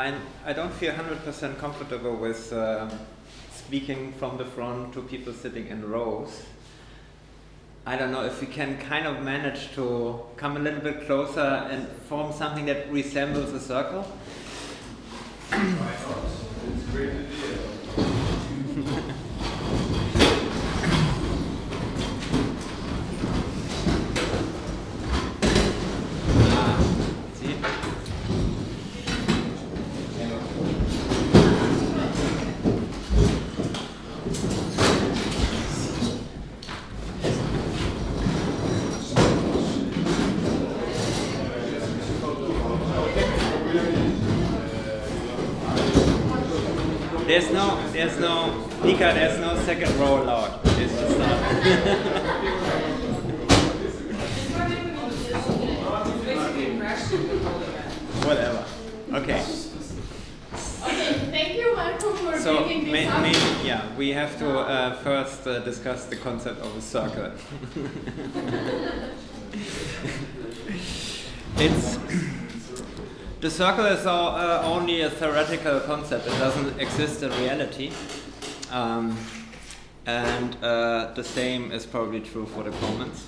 I don't feel 100% comfortable with speaking from the front to people sitting in rows. I don't know if we can kind of manage to come a little bit closer and form something that resembles a circle. Why not? It's a great idea. There's no, Nika, there's no second row allowed. It's just not. Whatever. Okay. Okay, thank you, Marco, for bringing this up. Yeah, we have to first discuss the concept of a circle. The circle is only a theoretical concept. It doesn't exist in reality. And the same is probably true for the commons.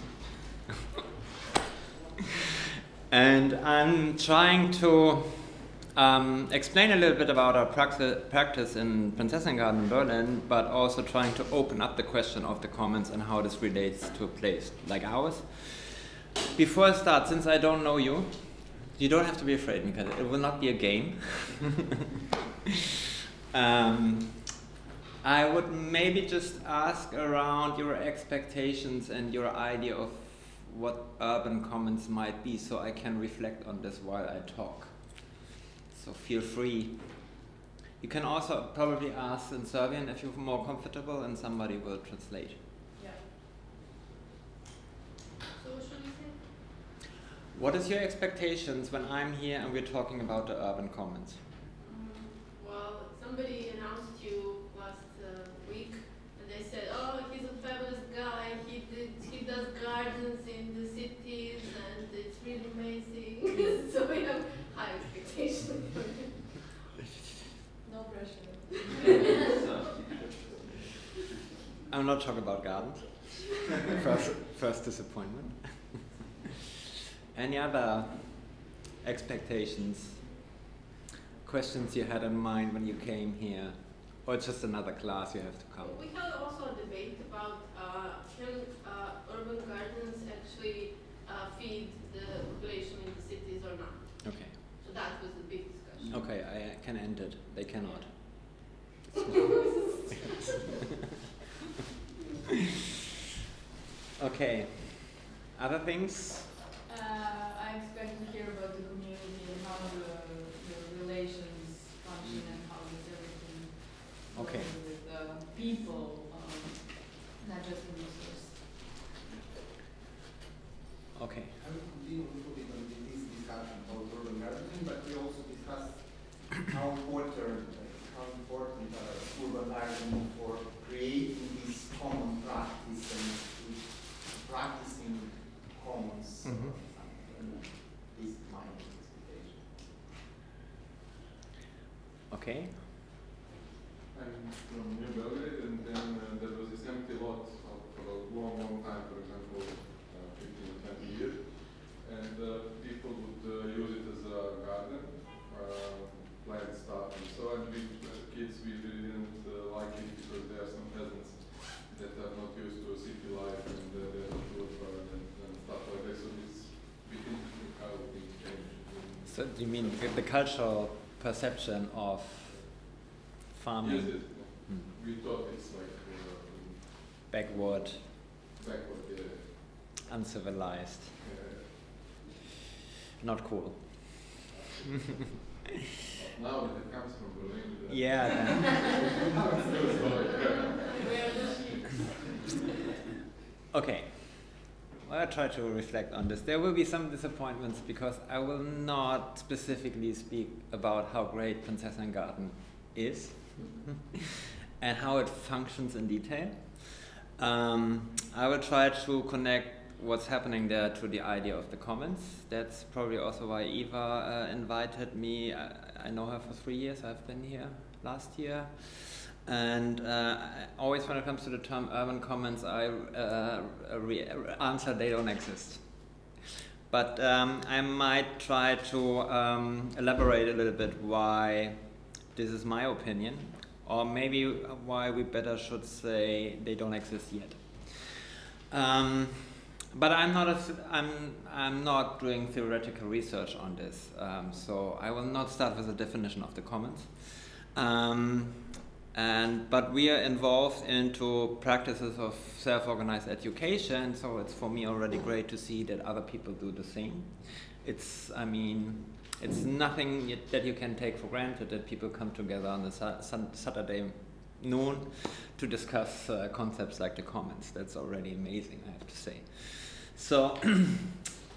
And I'm trying to explain a little bit about our practice in Prinzessinnengarten in Berlin, but also trying to open up the question of the commons and how this relates to a place like ours. Before I start, since I don't know you, you don't have to be afraid, because it will not be a game. I would maybe just ask around your expectations and your idea of what urban commons might be, so I can reflect on this while I talk. So feel free. You can also probably ask in Serbian if you're more comfortable, and somebody will translate. Yeah. So what should we say? What is your expectations when I'm here and we're talking about the urban commons? Well, somebody announced you last week, and they said, "Oh, he's a fabulous guy. He does gardens in the cities, and it's really amazing." So we have high expectations for him. No pressure. I'm not talking about gardens. First disappointment. Any other expectations, questions you had in mind when you came here? Or it's just another class you have to come? We had also a debate about can urban gardens actually feed the population in the cities or not. Okay. So that was the big discussion. Okay, I can end it. They cannot. Okay. Other things? I expect to hear about the community and how the relations function and how does everything work with people, not just the resource. Okay. I will continue a little bit on this discussion about urban gardening, but we also discussed how important urban gardening for creating this common practice and practicing commons. This is my expectation. Okay. I'm from New Belgrade, and then there was this empty lot for a long time, for example, 15 or 20 years, and people would use it as a garden, plant stuff and so on. We, as kids, we really didn't like it because there are some peasants that are not used to city life and they're not urban and stuff like that. So it's a bit interesting how things change. So do you mean the cultural perception of farming? Yes, we thought it's like backward, yeah. uncivilized, not cool. Now that it comes from Berlin. Yeah. Okay. Well, I'll try to reflect on this. There will be some disappointments because I will not specifically speak about how great Prinzessinnengarten is and how it functions in detail. I will try to connect what's happening there to the idea of the commons. That's probably also why Eva invited me. I know her for 3 years. I've been here last year. And always when it comes to the term urban commons, I answer they don't exist. But I might try to elaborate a little bit why this is my opinion, or maybe why we better should say they don't exist yet. But I'm not doing theoretical research on this, so I will not start with a definition of the commons. But we are involved into practices of self-organized education, so it's for me already great to see that other people do the same. It's nothing that you can take for granted that people come together on the Saturday noon to discuss concepts like the commons. That's already amazing, I have to say. So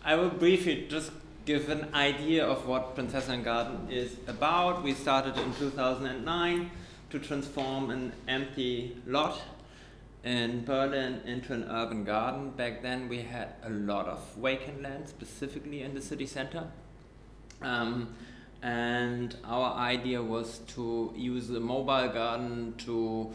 I will briefly just give an idea of what Prinzessinnengarten is about. We started in 2009 to transform an empty lot in Berlin into an urban garden. Back then we had a lot of vacant land, specifically in the city center. And our idea was to use the mobile garden to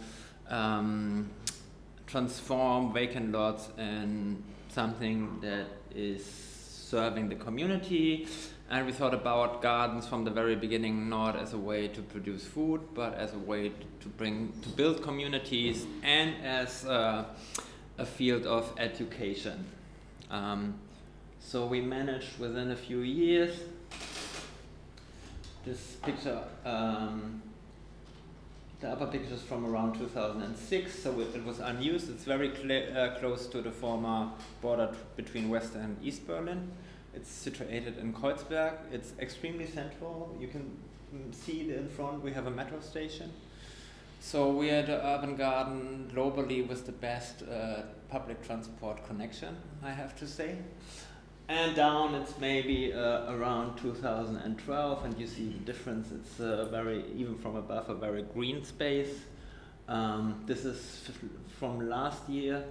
transform vacant lots in something that is serving the community. And we thought about gardens from the very beginning not as a way to produce food, but as a way to build communities and as a field of education. So we managed within a few years. This picture, the upper picture is from around 2006, so it was unused. It's very close to the former border between West and East Berlin. It's situated in Kreuzberg. It's extremely central. You can see it in front. We have a metro station. So we are the urban garden globally with the best public transport connection, I have to say. And down it's maybe around 2012, and you see the difference. It's even from above, a very green space. This is from last year.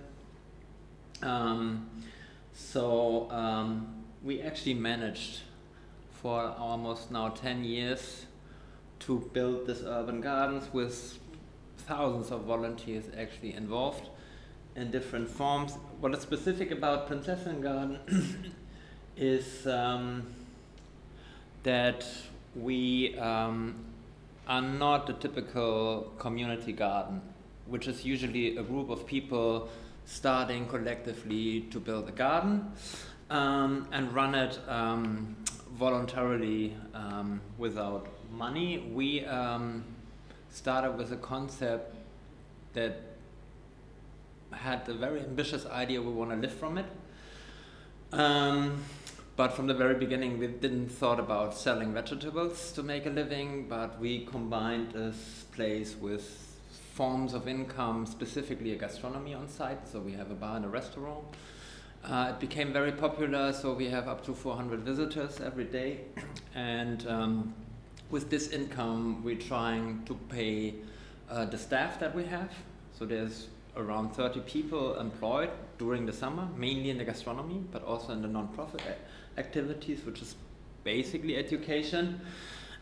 We actually managed for almost now 10 years to build this urban gardens with thousands of volunteers actually involved in different forms. What is specific about Prinzessinnengarten is that we are not the typical community garden, which is usually a group of people starting collectively to build a garden and run it voluntarily without money. We started with a concept that had a very ambitious idea. We want to live from it. But from the very beginning, we didn't thought about selling vegetables to make a living, but we combined this place with forms of income, specifically a gastronomy on site. So we have a bar and a restaurant. It became very popular, so we have up to 400 visitors every day. And with this income, we're trying to pay the staff that we have. So there's around 30 people employed during the summer, mainly in the gastronomy, but also in the non-profit activities, which is basically education.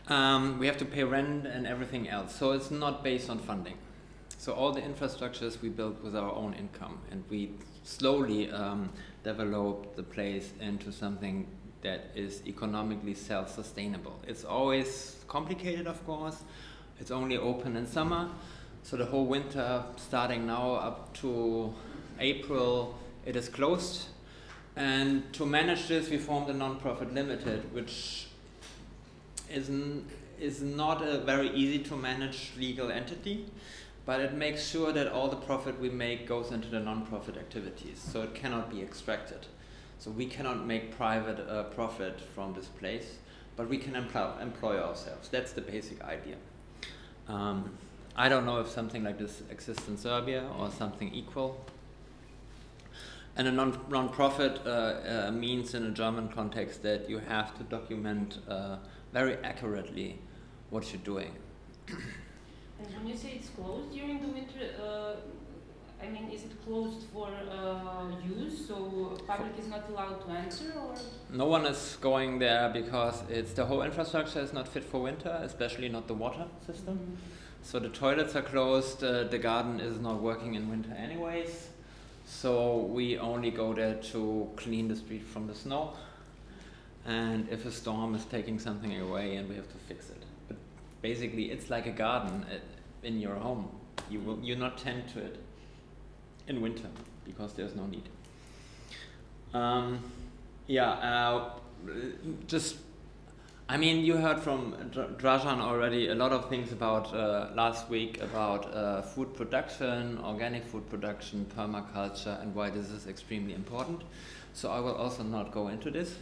We have to pay rent and everything else. So it's not based on funding. So all the infrastructures we built with our own income, and we slowly developed the place into something that is economically self-sustainable. It's always complicated, of course. It's only open in summer. So the whole winter, starting now up to April, it is closed. And to manage this, we formed a non-profit limited, which is not a very easy to manage legal entity, but it makes sure that all the profit we make goes into the non-profit activities, so it cannot be extracted. So we cannot make private profit from this place, but we can employ ourselves. That's the basic idea. I don't know if something like this exists in Serbia or something equal. And a non-profit means in a German context that you have to document very accurately what you're doing. And when you say it's closed during the winter, I mean, is it closed for use, so public is not allowed to enter, or? No one is going there because the whole infrastructure is not fit for winter, especially not the water system. So the toilets are closed, the garden is not working in winter anyways. So we only go there to clean the street from the snow. And if a storm is taking something away and we have to fix it. But basically it's like a garden in your home. You not tend to it in winter because there's no need. I mean, you heard from Dražan already a lot of things about last week about food production, organic food production, permaculture, and why this is extremely important. So I will also not go into this.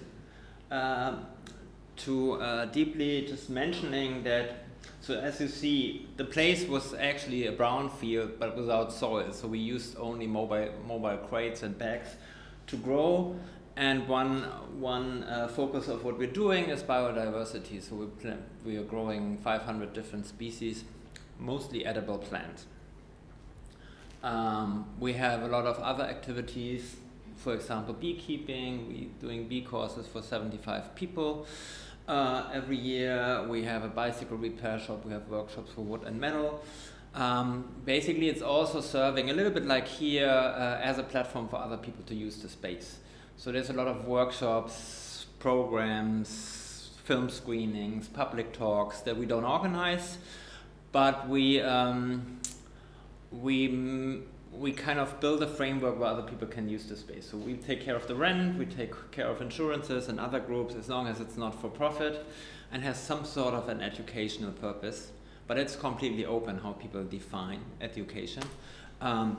Too deeply, just mentioning that, so as you see, the place was actually a brown field but without soil. So we used only mobile crates and bags to grow. And one focus of what we're doing is biodiversity. So we are growing 500 different species, mostly edible plants. We have a lot of other activities, for example, beekeeping. We're doing bee courses for 75 people every year. We have a bicycle repair shop. We have workshops for wood and metal. Basically, it's also serving a little bit like here as a platform for other people to use the space. So there's a lot of workshops, programs, film screenings, public talks that we don't organize, but we kind of build a framework where other people can use the space. So we take care of the rent, we take care of insurances and other groups, as long as it's not for profit and has some sort of an educational purpose. But it's completely open how people define education.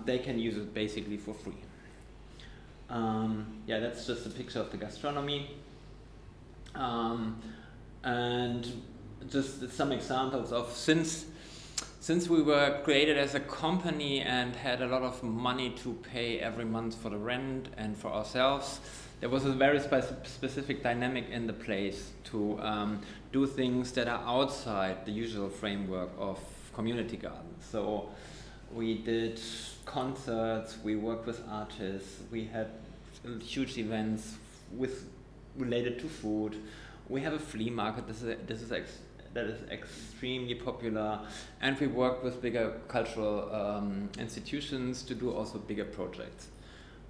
They can use it basically for free. Yeah, that's just a picture of the gastronomy. And just some examples of since we were created as a company and had a lot of money to pay every month for the rent and for ourselves, there was a very specific dynamic in the place to do things that are outside the usual framework of community gardens. So we did concerts, we worked with artists, we had huge events related to food. We have a flea market that is extremely popular, and we work with bigger cultural institutions to do also bigger projects.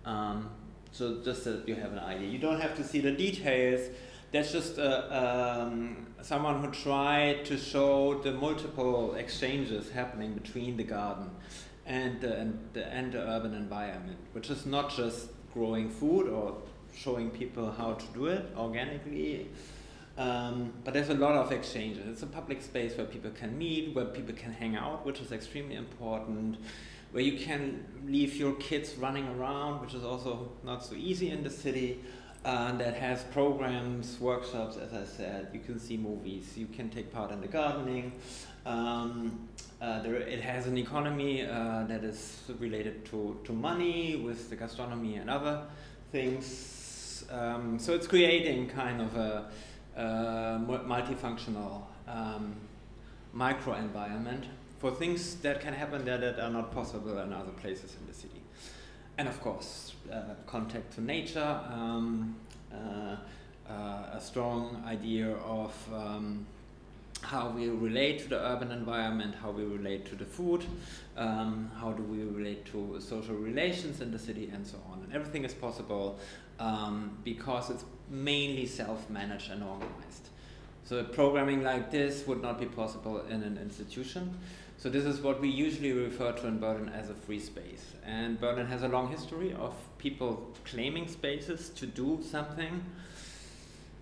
So just that you have an idea. You don't have to see the details. That's just someone who tried to show the multiple exchanges happening between the garden and the urban environment, which is not just growing food or showing people how to do it organically, but there's a lot of exchanges. It's a public space where people can meet, where people can hang out, which is extremely important, where you can leave your kids running around, which is also not so easy in the city, that has programs, workshops, as I said. You can see movies, you can take part in the gardening. It has an economy that is related to money with the gastronomy and other things. So it's creating kind of a multifunctional micro-environment for things that can happen there that are not possible in other places in the city. And of course, contact to nature, a strong idea of how we relate to the urban environment, how we relate to the food, how do we relate to social relations in the city, and so on. And everything is possible because it's mainly self-managed and organized. So programming like this would not be possible in an institution. So this is what we usually refer to in Berlin as a free space. And Berlin has a long history of people claiming spaces to do something.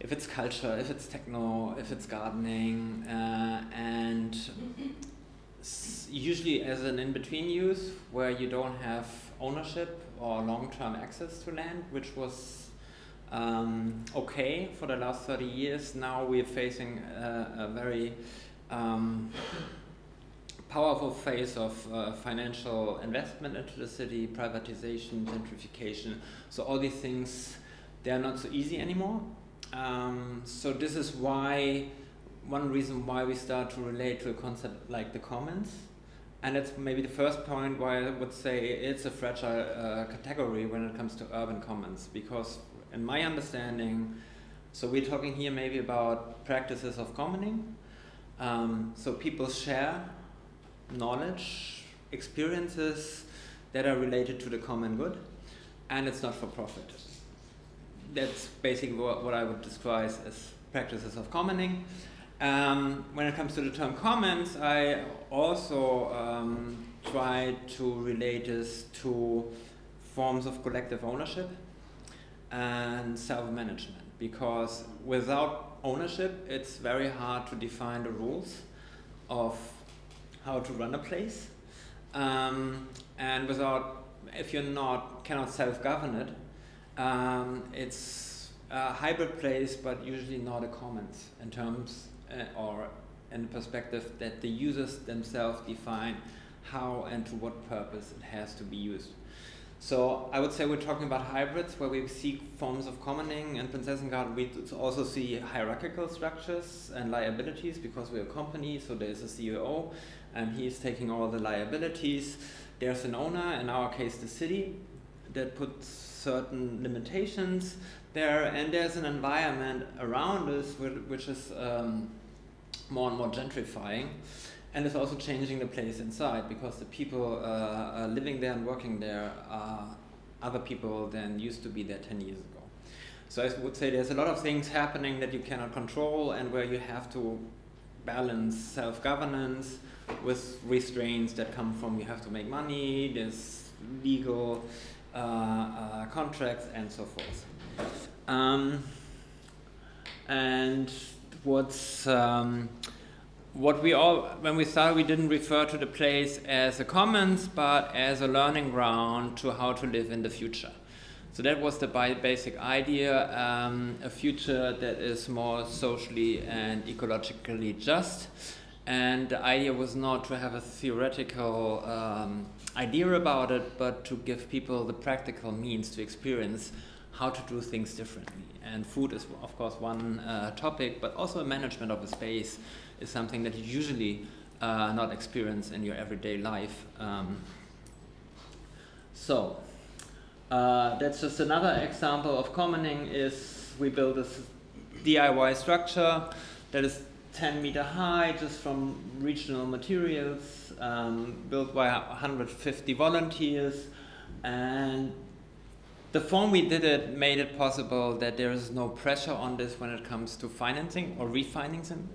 If it's culture, if it's techno, if it's gardening, and usually as an in-between use where you don't have ownership or long-term access to land, which was okay for the last 30 years. Now we're facing a very powerful phase of financial investment into the city, privatization, gentrification. So all these things, they're not so easy anymore. So this is why, one reason why we start to relate to a concept like the commons, And that's maybe the first point why I would say it's a fragile category when it comes to urban commons, because in my understanding, so we're talking here maybe about practices of commoning. So people share knowledge, experiences that are related to the common good, and it's not for profit. That's basically what I would describe as practices of commoning. When it comes to the term commons, I also try to relate this to forms of collective ownership and self-management, because without ownership, it's very hard to define the rules of how to run a place. And without, if you're cannot self-govern it, it's a hybrid place, but usually not a commons in terms or in the perspective that the users themselves define how and to what purpose it has to be used. So I would say we're talking about hybrids where we see forms of commoning. In Prinzessengarten we also see hierarchical structures and liabilities, because we're a company, so there's a CEO and he's taking all the liabilities. There's an owner, in our case the city, that puts certain limitations there, and there's an environment around us which is more and more gentrifying, and it's also changing the place inside, because the people living there and working there are other people than used to be there 10 years ago. So I would say there's a lot of things happening that you cannot control, and where you have to balance self-governance with restraints that come from you have to make money, there's legal contracts, and so forth. And when we started, we didn't refer to the place as a commons, but as a learning ground to how to live in the future. So that was the basic idea, a future that is more socially and ecologically just. And the idea was not to have a theoretical idea about it, but to give people the practical means to experience how to do things differently. And food is, of course, one topic, but also management of a space is something that you usually not experience in your everyday life. That's just another example of commoning. Is we built this DIY structure that is 10 meter high, just from regional materials, built by 150 volunteers, and the form we did it made it possible that there is no pressure on this when it comes to financing or refinancing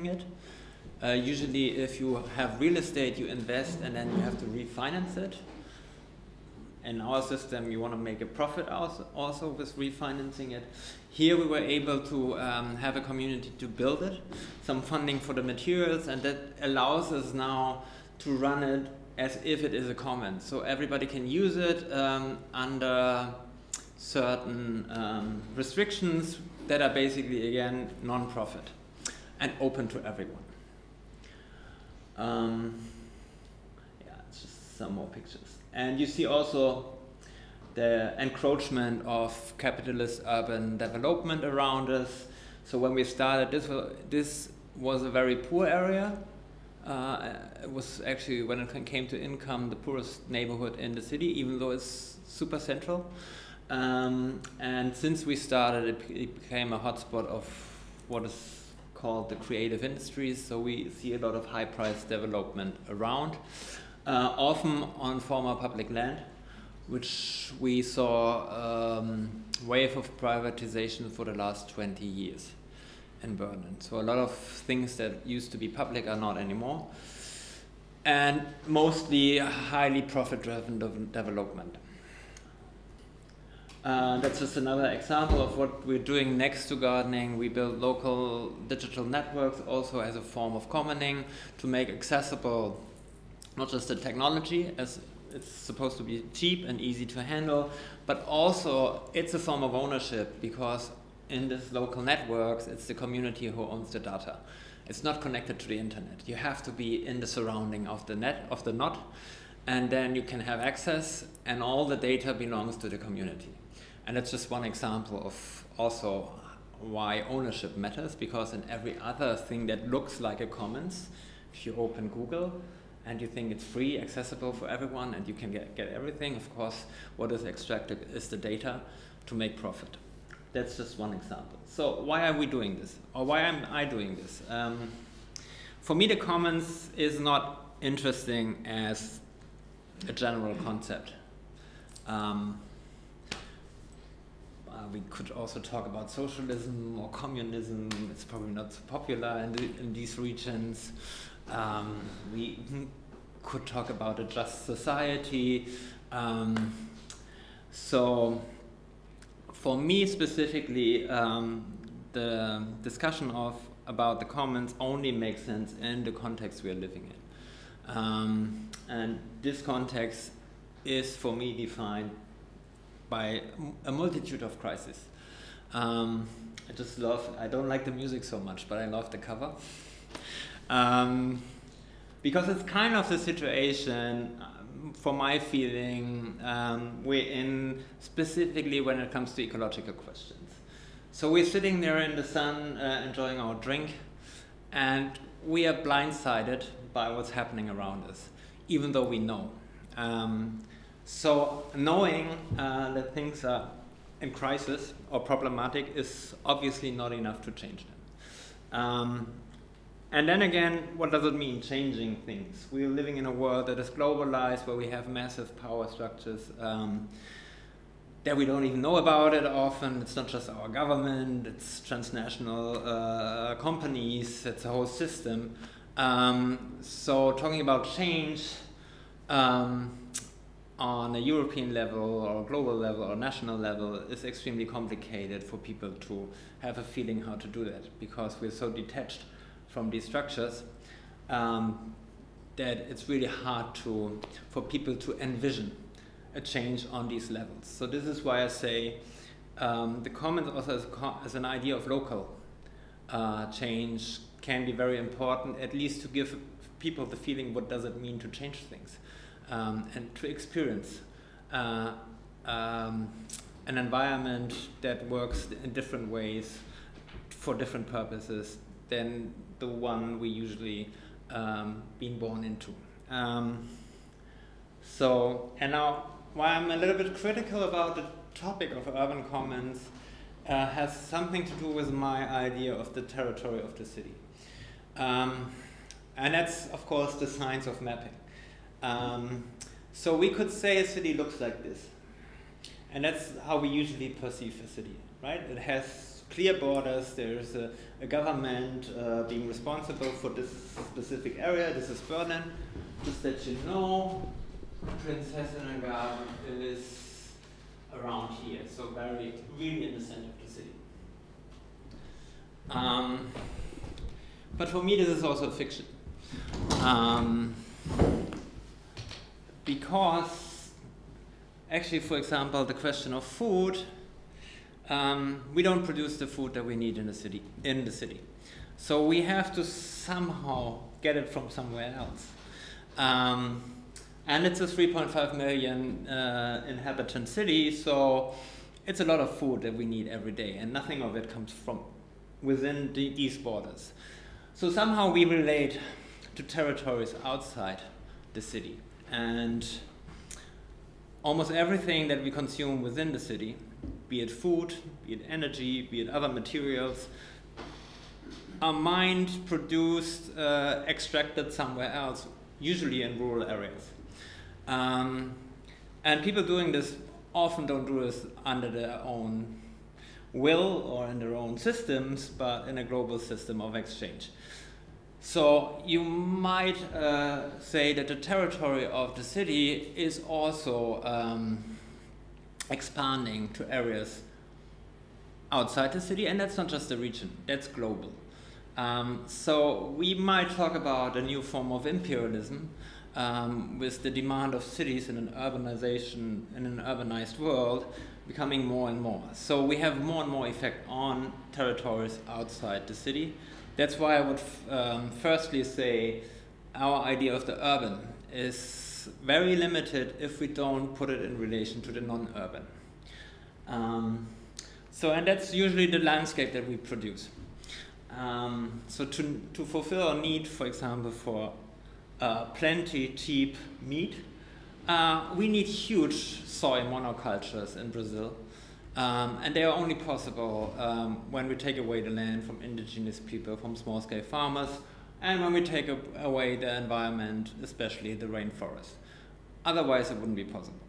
it. Usually if you have real estate, you invest and then you have to refinance it. In our system, you want to make a profit also with refinancing it. Here we were able to have a community to build it, some funding for the materials, and that allows us now to run it as if it is a commons. So everybody can use it under certain restrictions that are basically, again, non-profit and open to everyone. It's just some more pictures. And you see also the encroachment of capitalist urban development around us. So when we started, this was a very poor area. It was actually, when it came to income, the poorest neighborhood in the city, even though it's super central. And since we started, it became a hotspot of what is called the creative industries. So we see a lot of high-priced development around. Often on former public land, which we saw wave of privatization for the last 20 years in Berlin. So a lot of things that used to be public are not anymore, and mostly highly profit-driven development. That's just another example of what we're doing next to gardening. We build local digital networks also as a form of commoning to make accessible not just the technology, as it's supposed to be cheap and easy to handle, but also it's a form of ownership, because in this local networks, it's the community who owns the data. It's not connected to the internet. You have to be in the surrounding of the node, and then you can have access, and all the data belongs to the community. And that's just one example of also why ownership matters, because in every other thing that looks like a commons, if you open Google, and you think it's free, accessible for everyone, and you can get everything. Of course, what is extracted is the data to make profit. That's just one example. So why are we doing this? Or why am I doing this? For me, the commons is not interesting as a general concept. We could also talk about socialism or communism. It's probably not so popular in these regions. We could talk about a just society. So for me specifically, the discussion about the commons only makes sense in the context we are living in. And this context is for me defined by a multitude of crises. I don't like the music so much, but I love the cover. Because it's kind of the situation, for my feeling, we're in specifically when it comes to ecological questions. So we're sitting there in the sun, enjoying our drink, and we are blindsided by what's happening around us, even though we know. So knowing that things are in crisis or problematic is obviously not enough to change them. And then again, what does it mean, changing things? We're living in a world that is globalized, where we have massive power structures that we don't even know about it often. It's not just our government, it's transnational companies, it's a whole system. So talking about change on a European level or global level or national level is extremely complicated for people to have a feeling how to do that, because we're so detached from these structures that it's really hard for people to envision a change on these levels. So this is why I say the commons also as an idea of local change can be very important, at least to give people the feeling what does it mean to change things. And to experience an environment that works in different ways for different purposes than the one we usually been born into. And now, why I'm a little bit critical about the topic of urban commons has something to do with my idea of the territory of the city. And that's, of course, the science of mapping. So we could say a city looks like this. And that's how we usually perceive a city, right? It has clear borders, there's a government being responsible for this specific area. This is Berlin. Just that you know, Prinzessinnengarten is around here, so really in the center of the city. But for me, this is also fiction. Because actually, for example, the question of food, we don't produce the food that we need in the city. So we have to somehow get it from somewhere else. And it's a 3.5 million inhabitant city, so it's a lot of food that we need every day, and nothing of it comes from within these borders. So somehow we relate to territories outside the city. And almost everything that we consume within the city, be it food, be it energy, be it other materials, are mined, produced, extracted somewhere else, usually in rural areas. And people doing this often don't do this under their own will or in their own systems, but in a global system of exchange. So you might say that the territory of the city is also expanding to areas outside the city, and that's not just a region, that's global. So we might talk about a new form of imperialism with the demand of cities in an urbanization, in an urbanized world, becoming more and more. So we have more and more effect on territories outside the city. That's why I would firstly say our idea of the urban is very limited if we don't put it in relation to the non-urban. And that's usually the landscape that we produce. So to fulfill our need, for example, for plenty cheap meat. We need huge soy monocultures in Brazil. And they are only possible when we take away the land from indigenous people, from small-scale farmers, and when we take away the environment, especially the rainforest. Otherwise, it wouldn't be possible.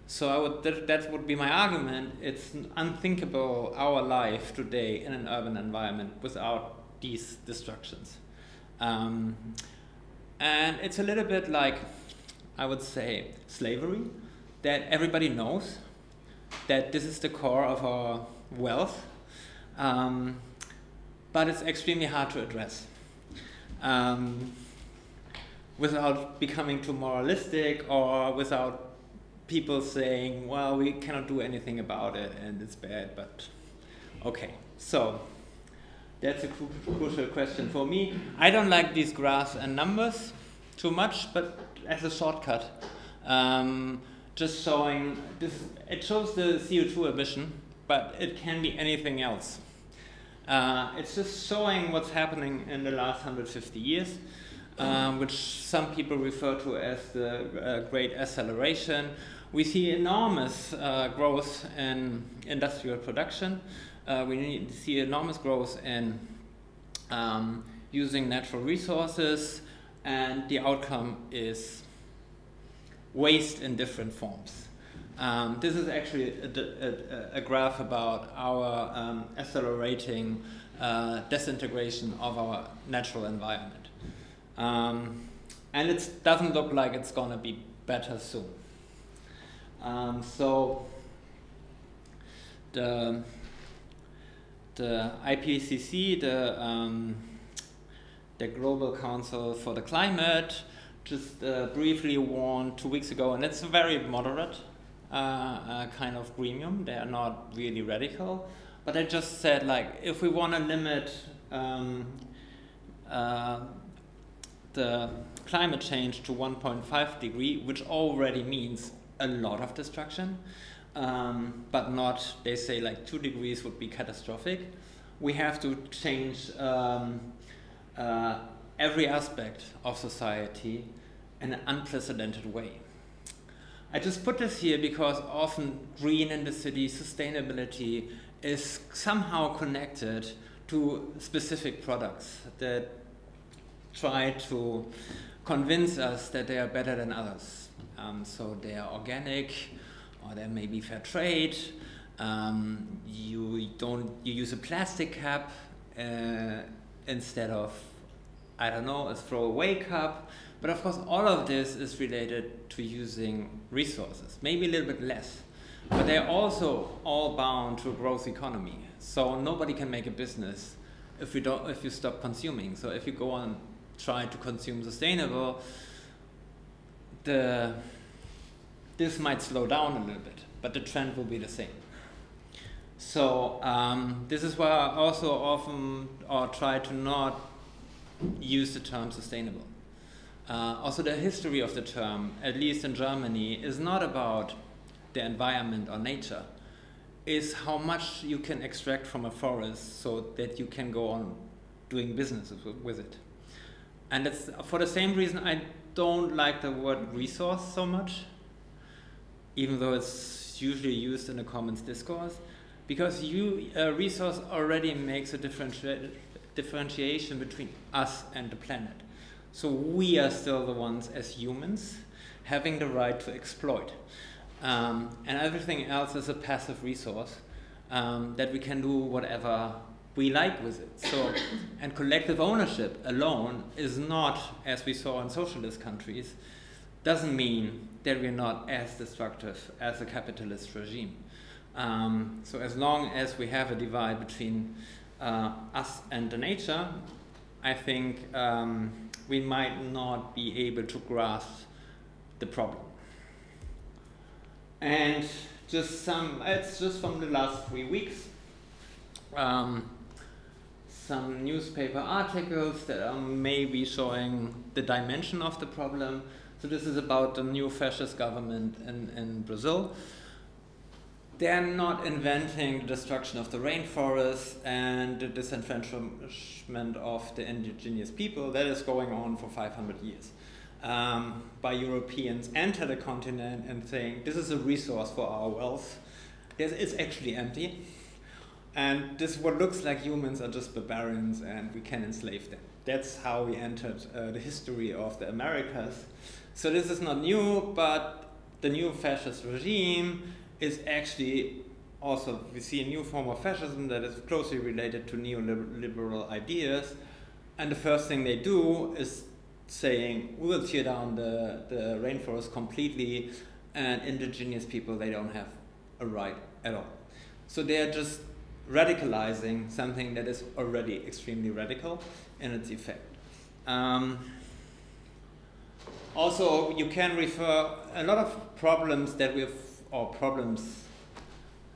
So that would be my argument. It's unthinkable, our life today in an urban environment without these destructions. And it's a little bit like, I would say, slavery, that everybody knows that this is the core of our wealth, but it's extremely hard to address without becoming too moralistic or without people saying, well, we cannot do anything about it and it's bad, but okay. So that's a crucial question for me. I don't like these graphs and numbers too much, but as a shortcut, just showing this, it shows the CO2 emission, but it can be anything else. It's just showing what's happening in the last 150 years, which some people refer to as the Great Acceleration. We see enormous growth in industrial production. We see enormous growth in using natural resources, and the outcome is waste in different forms. This is actually a graph about our accelerating disintegration of our natural environment. And it doesn't look like it's going to be better soon. So the IPCC, the Global Council for the Climate, just briefly warned 2 weeks ago, and it's a very moderate kind of gremium. They are not really radical, but they just said, like, if we want to limit the climate change to 1.5 degree, which already means a lot of destruction, but not, they say, like 2 degrees would be catastrophic. We have to change every aspect of society in an unprecedented way. I just put this here because often green in the city, sustainability is somehow connected to specific products that try to convince us that they are better than others. So they are organic, or they may be fair trade. You use a plastic cup instead of, I don't know, a throwaway cup. But of course, all of this is related to using resources, maybe a little bit less. But they're also all bound to a growth economy. So nobody can make a business if you stop consuming. So if you go on try to consume sustainable, this might slow down a little bit, but the trend will be the same. So this is why I also often try to not use the term sustainable. Also, the history of the term, at least in Germany, is not about the environment or nature. Is how much you can extract from a forest so that you can go on doing business with it. And it's for the same reason I don't like the word resource so much, even though it's usually used in a commons discourse, because resource already makes a differentiation between us and the planet. So we are still the ones as humans having the right to exploit. And everything else is a passive resource that we can do whatever we like with it. So, and collective ownership alone is not, as we saw in socialist countries, doesn't mean that we're not as destructive as a capitalist regime. So as long as we have a divide between us and the nature, I think we might not be able to grasp the problem. And it's just from the last 3 weeks. Some newspaper articles that are maybe showing the dimension of the problem. So this is about the new fascist government in Brazil. They're not inventing the destruction of the rainforest and the disenfranchisement of the indigenous people. That is going on for 500 years. by Europeans enter the continent and saying, this is a resource for our wealth. It's actually empty. And this what looks like humans are just barbarians and we can enslave them. That's how we entered the history of the Americas. So this is not new, but the new fascist regime is actually also, we see a new form of fascism that is closely related to neoliberal ideas. And the first thing they do is saying, we will tear down the rainforest completely, and indigenous people, they don't have a right at all. So they are just radicalizing something that is already extremely radical in its effect. Also, you can refer a lot of problems that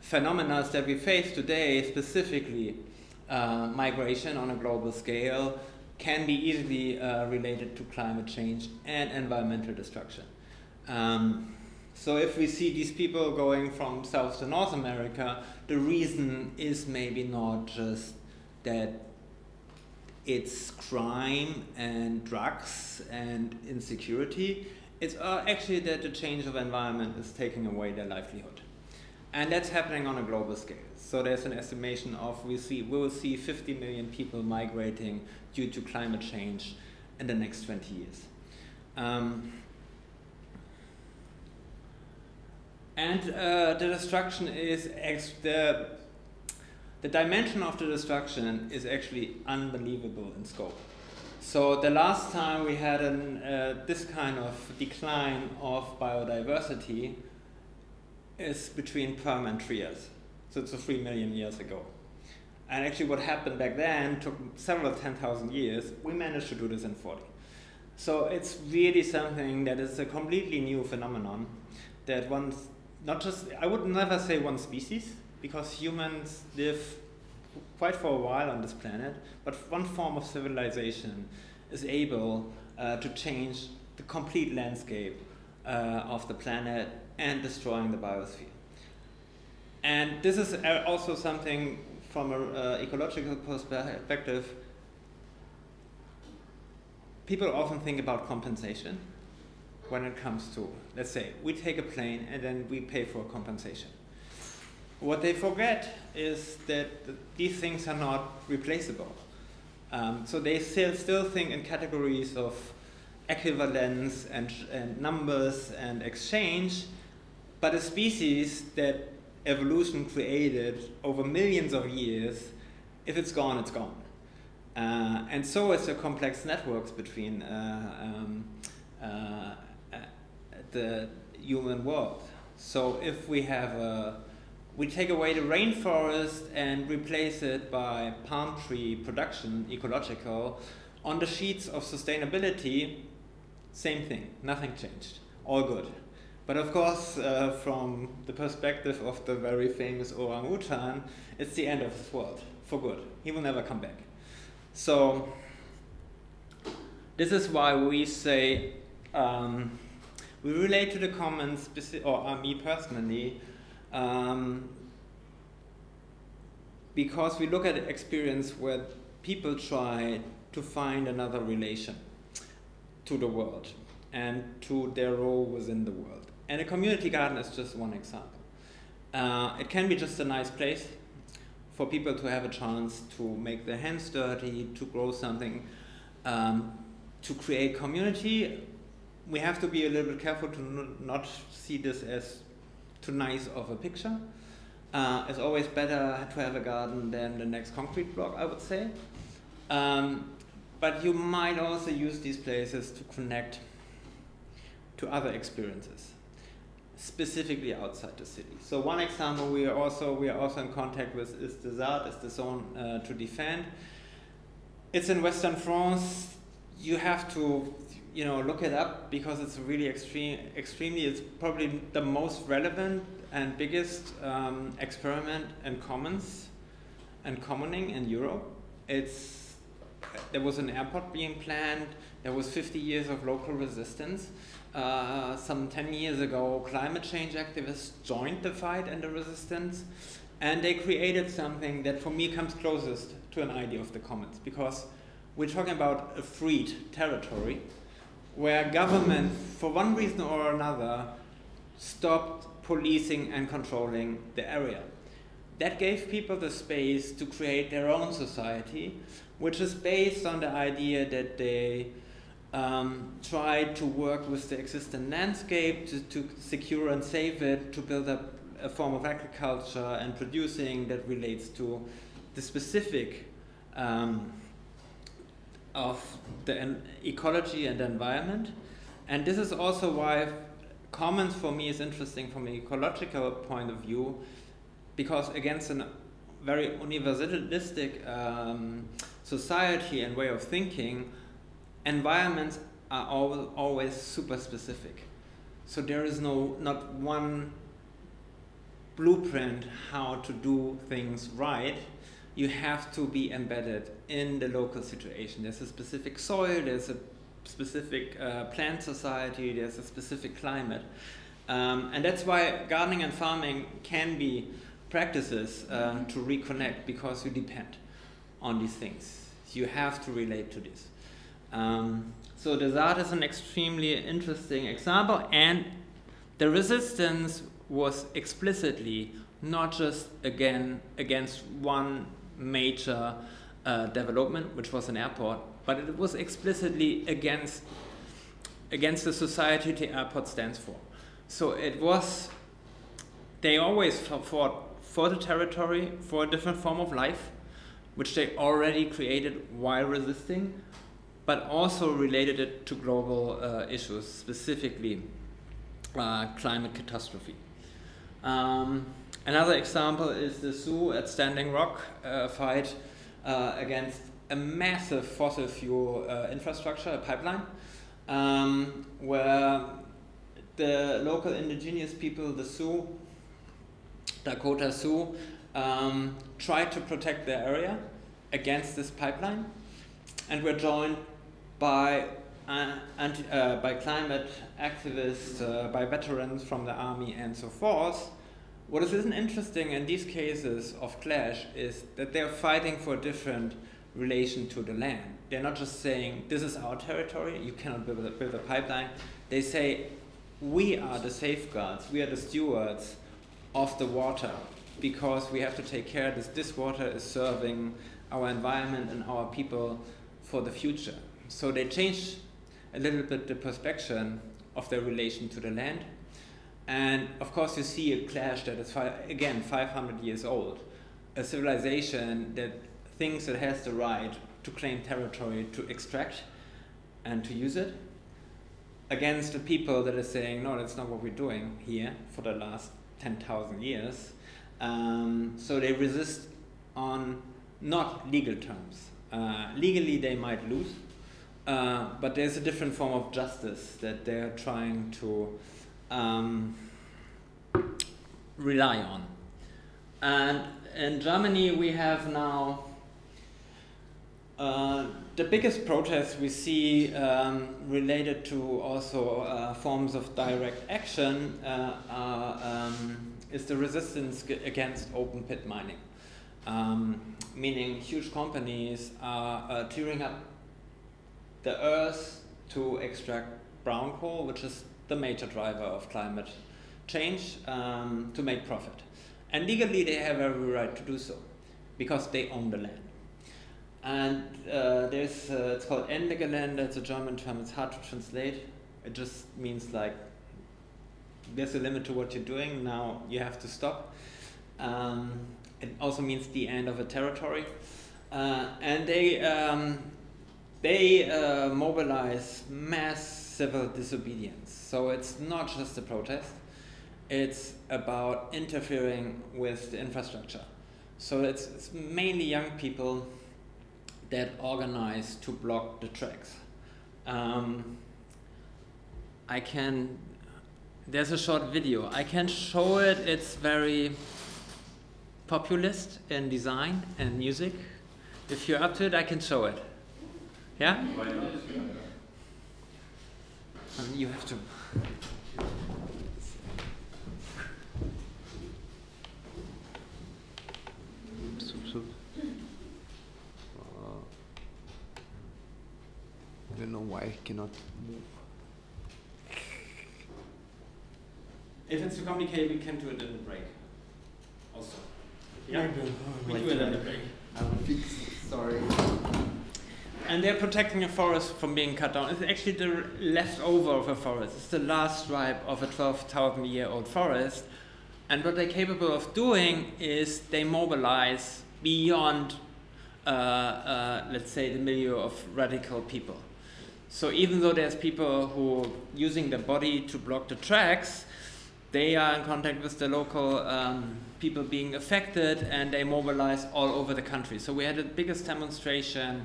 phenomena that we face today, specifically migration on a global scale, can be easily related to climate change and environmental destruction. So if we see these people going from South to North America, the reason is maybe not just that it's crime and drugs and insecurity, it's actually that the change of environment is taking away their livelihood. And that's happening on a global scale. So there's an estimation of we will see 50 million people migrating due to climate change in the next 20 years. The destruction is, the dimension of the destruction is actually unbelievable in scope. So the last time we had this kind of decline of biodiversity is between Perm and Trias. So it's 3 million years ago. And actually what happened back then took several 10,000 years. We managed to do this in 40. So it's really something that is a completely new phenomenon that I would never say one species, because humans live quite for a while on this planet, but one form of civilization is able to change the complete landscape of the planet and destroying the biosphere. And this is also something from an ecological perspective. People often think about compensation when it comes to, let's say, we take a plane and then we pay for a compensation. What they forget is that these things are not replaceable. So they still think in categories of equivalence and numbers and exchange, but a species that evolution created over millions of years, if it's gone, it's gone. And so is the complex networks between the human world. So if we take away the rainforest and replace it by palm tree production, ecological, on the sheets of sustainability, same thing, nothing changed, all good. But of course, from the perspective of the very famous orangutan, it's the end of his world, for good. He will never come back. So this is why we say, we relate to the commons, or me personally, because we look at an experience where people try to find another relation to the world and to their role within the world. And a community garden is just one example. It can be just a nice place for people to have a chance to make their hands dirty, to grow something, to create community. We have to be a little bit careful to not see this as too nice of a picture. It's always better to have a garden than the next concrete block, I would say. But you might also use these places to connect to other experiences, specifically outside the city. So one example we are also in contact with is the ZAD, is the Zone to Defend. It's in Western France. You have to look it up because it's really extremely, it's probably the most relevant and biggest experiment in commons and commoning in Europe. There was an airport being planned. There was 50 years of local resistance. Some 10 years ago, climate change activists joined the fight and the resistance, and they created something that for me comes closest to an idea of the commons, because we're talking about a freed territory where government, for one reason or another, stopped policing and controlling the area. That gave people the space to create their own society, which is based on the idea that they try to work with the existing landscape to secure and save it, to build up a form of agriculture and producing that relates to the specific of the ecology and the environment. And this is also why commons for me is interesting from an ecological point of view, because against a very universalistic society and way of thinking, environments are always super specific. So there is not one blueprint how to do things right. You have to be embedded in the local situation. There's a specific soil, there's a specific plant society, there's a specific climate. And that's why gardening and farming can be practices to reconnect, because you depend on these things. You have to relate to this. So the art is an extremely interesting example, and the resistance was explicitly not just against one major development, which was an airport, but it was explicitly against the society the airport stands for. So it was, they always fought for the territory, for a different form of life, which they already created while resisting, but also related it to global issues, specifically climate catastrophe. Another example is the zoo at Standing Rock fight against a massive fossil fuel infrastructure, a pipeline, where the local indigenous people, the Sioux, Dakota Sioux, tried to protect their area against this pipeline, and were joined by climate activists, by veterans from the army and so forth. What is interesting in these cases of clash is that they're fighting for a different relation to the land. They're not just saying, this is our territory, you cannot build a pipeline. They say, we are the safeguards, we are the stewards of the water, because we have to take care that this water is serving our environment and our people for the future. So they change a little bit the perspective of their relation to the land. And of course you see a clash that is, again, 500 years old. A civilization that thinks it has the right to claim territory, to extract and to use it, against the people that are saying, no, that's not what we're doing here for the last 10,000 years. So they resist on not legal terms. Legally they might lose, but there's a different form of justice that they're trying to rely on. And in Germany we have now the biggest protests we see related to also forms of direct action is the resistance against open pit mining. Meaning huge companies are tearing up the earth to extract brown coal, which is the major driver of climate change, to make profit. And legally they have every right to do so, because they own the land. And it's called Ende Gelände, it's a German term, it's hard to translate. It just means like, there's a limit to what you're doing, now you have to stop. It also means the end of a territory. And they mobilize mass civil disobedience. So it's not just a protest, it's about interfering with the infrastructure. So it's mainly young people that organize to block the tracks. There's a short video. I can show it. It's very populist in design and music. If you're up to it, I can show it. Yeah? You have to. I don't know why I cannot move. If it's too complicated, we can do it in the break. Also. Yeah? We Wait, do it in the break. I will fix it, sorry. And they're protecting a forest from being cut down. It's actually the leftover of a forest. It's the last stripe of a 12,000-year-old forest. And what they're capable of doing is they mobilize beyond, let's say, the milieu of radical people. So even though there's people who are using their body to block the tracks, they are in contact with the local people being affected, and they mobilize all over the country. So we had the biggest demonstration,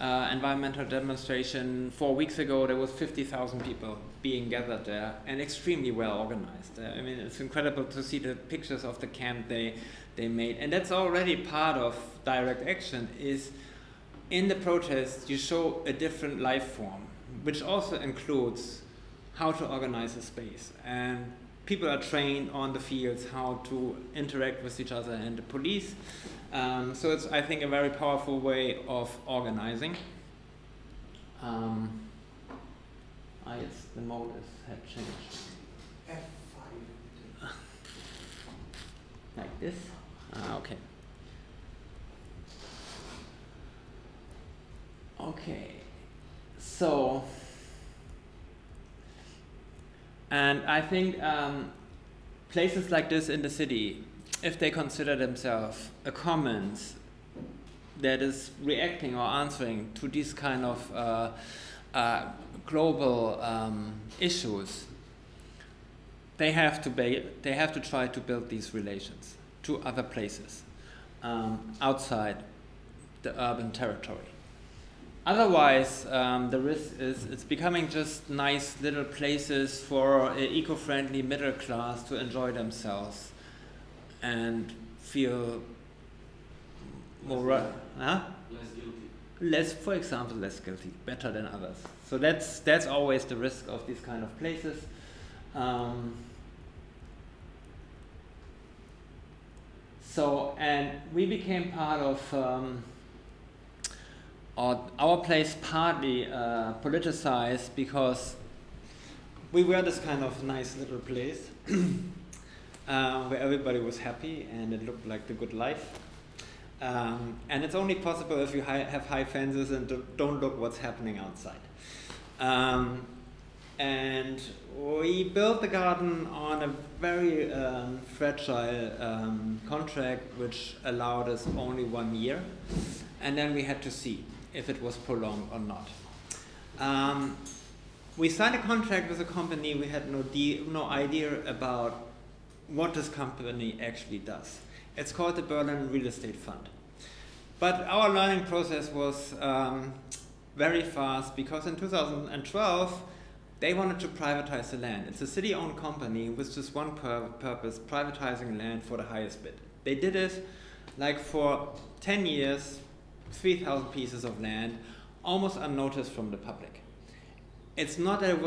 environmental demonstration 4 weeks ago. There was 50,000 people being gathered there, and extremely well organized. I mean, it's incredible to see the pictures of the camp they made. And that's already part of direct action, is in the protest you show a different life form, which also includes how to organize a space. And people are trained on the fields how to interact with each other and the police. So it's, I think, a very powerful way of organizing. Yes, the mode had changed. F5. Like this? Okay. Okay. So, and I think places like this in the city, if they consider themselves a commons that is reacting or answering to these kind of global issues, they have to try to build these relations to other places outside the urban territory. Otherwise, the risk is it's becoming just nice little places for an eco-friendly middle class to enjoy themselves and feel more less guilty. For example, less guilty, better than others. So that's always the risk of these kind of places. So, and we became part of our place partly politicized because we were this kind of nice little place where everybody was happy and it looked like the good life. And it's only possible if you have high fences and don't look what's happening outside. And we built the garden on a very fragile contract which allowed us only 1 year. And then we had to see if it was prolonged or not. We signed a contract with a company. We had no idea about what this company actually does. It's called the Berlin Real Estate Fund. But our learning process was very fast because in 2012 they wanted to privatize the land. It's a city-owned company with just one purpose, privatizing land for the highest bid. They did it like for 10 years, 3,000 pieces of land, almost unnoticed from the public. It's not that it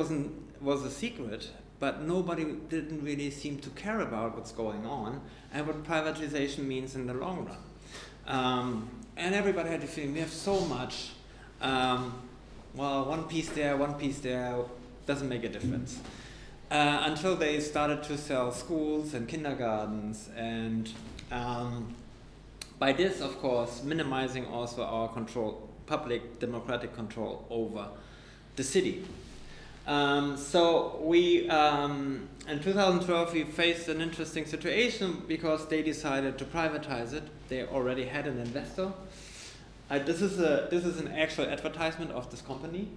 was a secret, but nobody didn't really seem to care about what's going on and what privatization means in the long run. And everybody had the feeling we have so much. Well, one piece there, doesn't make a difference. Until they started to sell schools and kindergartens, and by this, of course, minimizing also our control, public democratic control over the city. So we, in 2012, we faced an interesting situation because they decided to privatize it. They already had an investor. This is an actual advertisement of this company.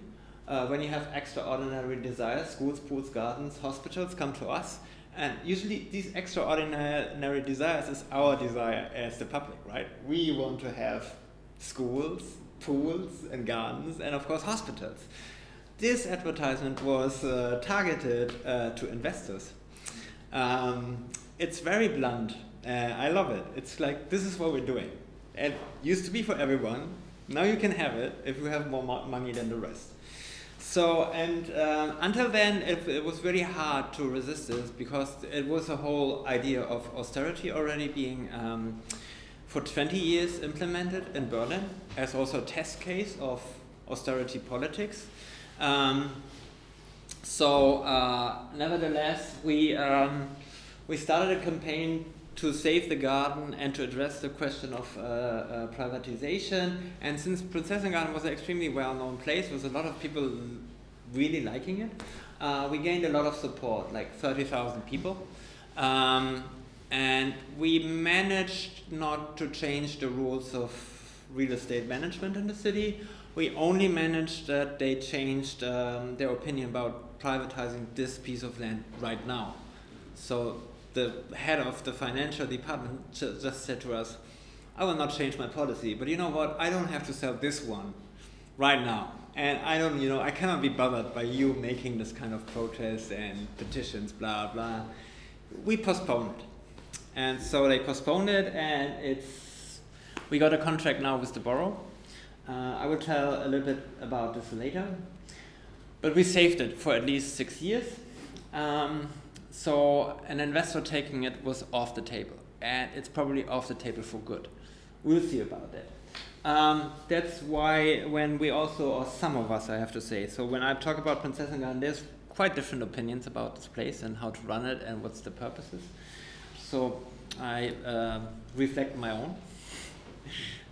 When you have extraordinary desires, schools, pools, gardens, hospitals, come to us. And usually these extraordinary desires is our desire as the public, right? We want to have schools, pools, and gardens, and of course hospitals. This advertisement was targeted to investors. It's very blunt. I love it. It's like, this is what we're doing. It used to be for everyone. Now you can have it if you have more money than the rest. So, and until then, it was very hard to resist this because it was a whole idea of austerity already being for 20 years implemented in Berlin as also a test case of austerity politics. So nevertheless, we started a campaign to save the garden and to address the question of privatization. And since Prinzessengarten was an extremely well-known place with a lot of people really liking it, we gained a lot of support, like 30,000 people. And we managed not to change the rules of real estate management in the city. We only managed that they changed their opinion about privatizing this piece of land right now. So the head of the financial department just said to us, I will not change my policy, but you know what, I don't have to sell this one right now. And I don't, I cannot be bothered by you making this kind of protests and petitions, blah, blah. We postponed it. And so they postponed it, and we got a contract now with the borough. I will tell a little bit about this later. But we saved it for at least 6 years. So an investor taking it was off the table. And it's probably off the table for good. We'll see about that. That's why when we also, or some of us I have to say, so when I talk about Prinzessengarten, there's quite different opinions about this place and how to run it and what's the purposes. So I reflect my own.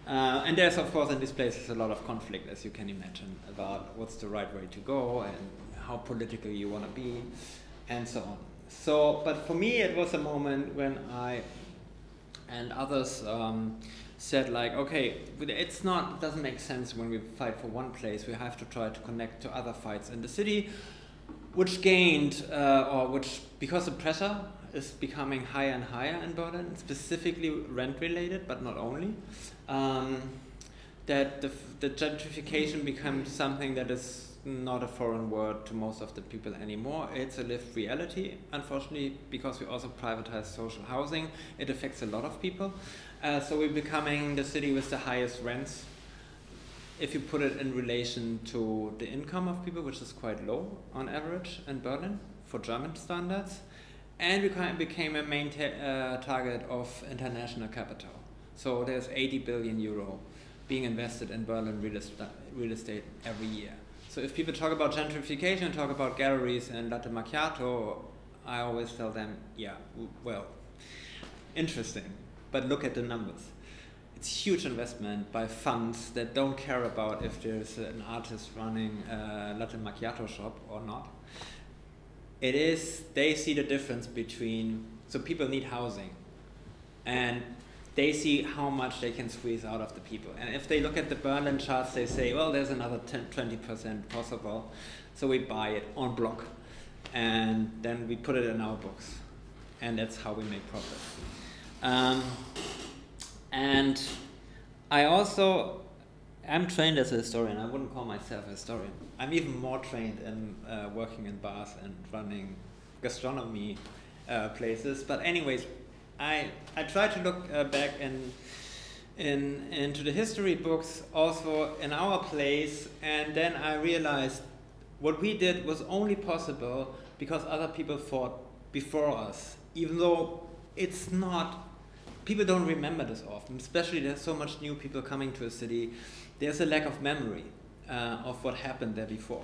And there's, of course, in this place a lot of conflict, as you can imagine, about what's the right way to go and how political you want to be, and so on. So, but for me, it was a moment when I and others said, like, okay, it doesn't make sense when we fight for one place. We have to try to connect to other fights in the city, which gained, because the pressure is becoming higher and higher in Berlin, specifically rent-related, but not only, that the gentrification becomes something that is not a foreign word to most of the people anymore. It's a lived reality, unfortunately, because we also privatize social housing. It affects a lot of people. So we're becoming the city with the highest rents, if you put it in relation to the income of people, which is quite low on average in Berlin for German standards. And we became a main target of international capital. So there's 80 billion euro being invested in Berlin real estate every year. So if people talk about gentrification, talk about galleries and latte macchiato, I always tell them, yeah, well, interesting, but look at the numbers. It's huge investment by funds that don't care about if there's an artist running a latte macchiato shop or not. It is, they see the difference between, so people need housing, and they see how much they can squeeze out of the people. And if they look at the Berlin charts, they say, well, there's another 20% possible. So we buy it en bloc, and then we put it in our books. And that's how we make profit. And I also, I'm trained as a historian. I wouldn't call myself a historian. I'm even more trained in working in bars and running gastronomy places. But anyways, I try to look back into the history books, also in our place, and then I realized what we did was only possible because other people fought before us, even though it's not, people don't remember this often, especially there's so much new people coming to a city. There's a lack of memory of what happened there before.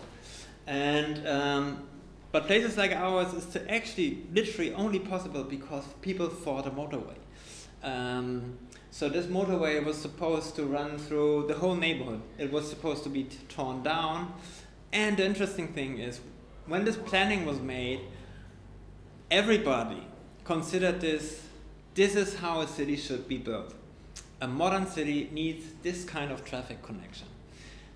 And but places like ours is to actually literally only possible because people fought a motorway. So this motorway was supposed to run through the whole neighborhood. It was supposed to be torn down. And the interesting thing is, when this planning was made, everybody considered this is how a city should be built. A modern city needs this kind of traffic connection.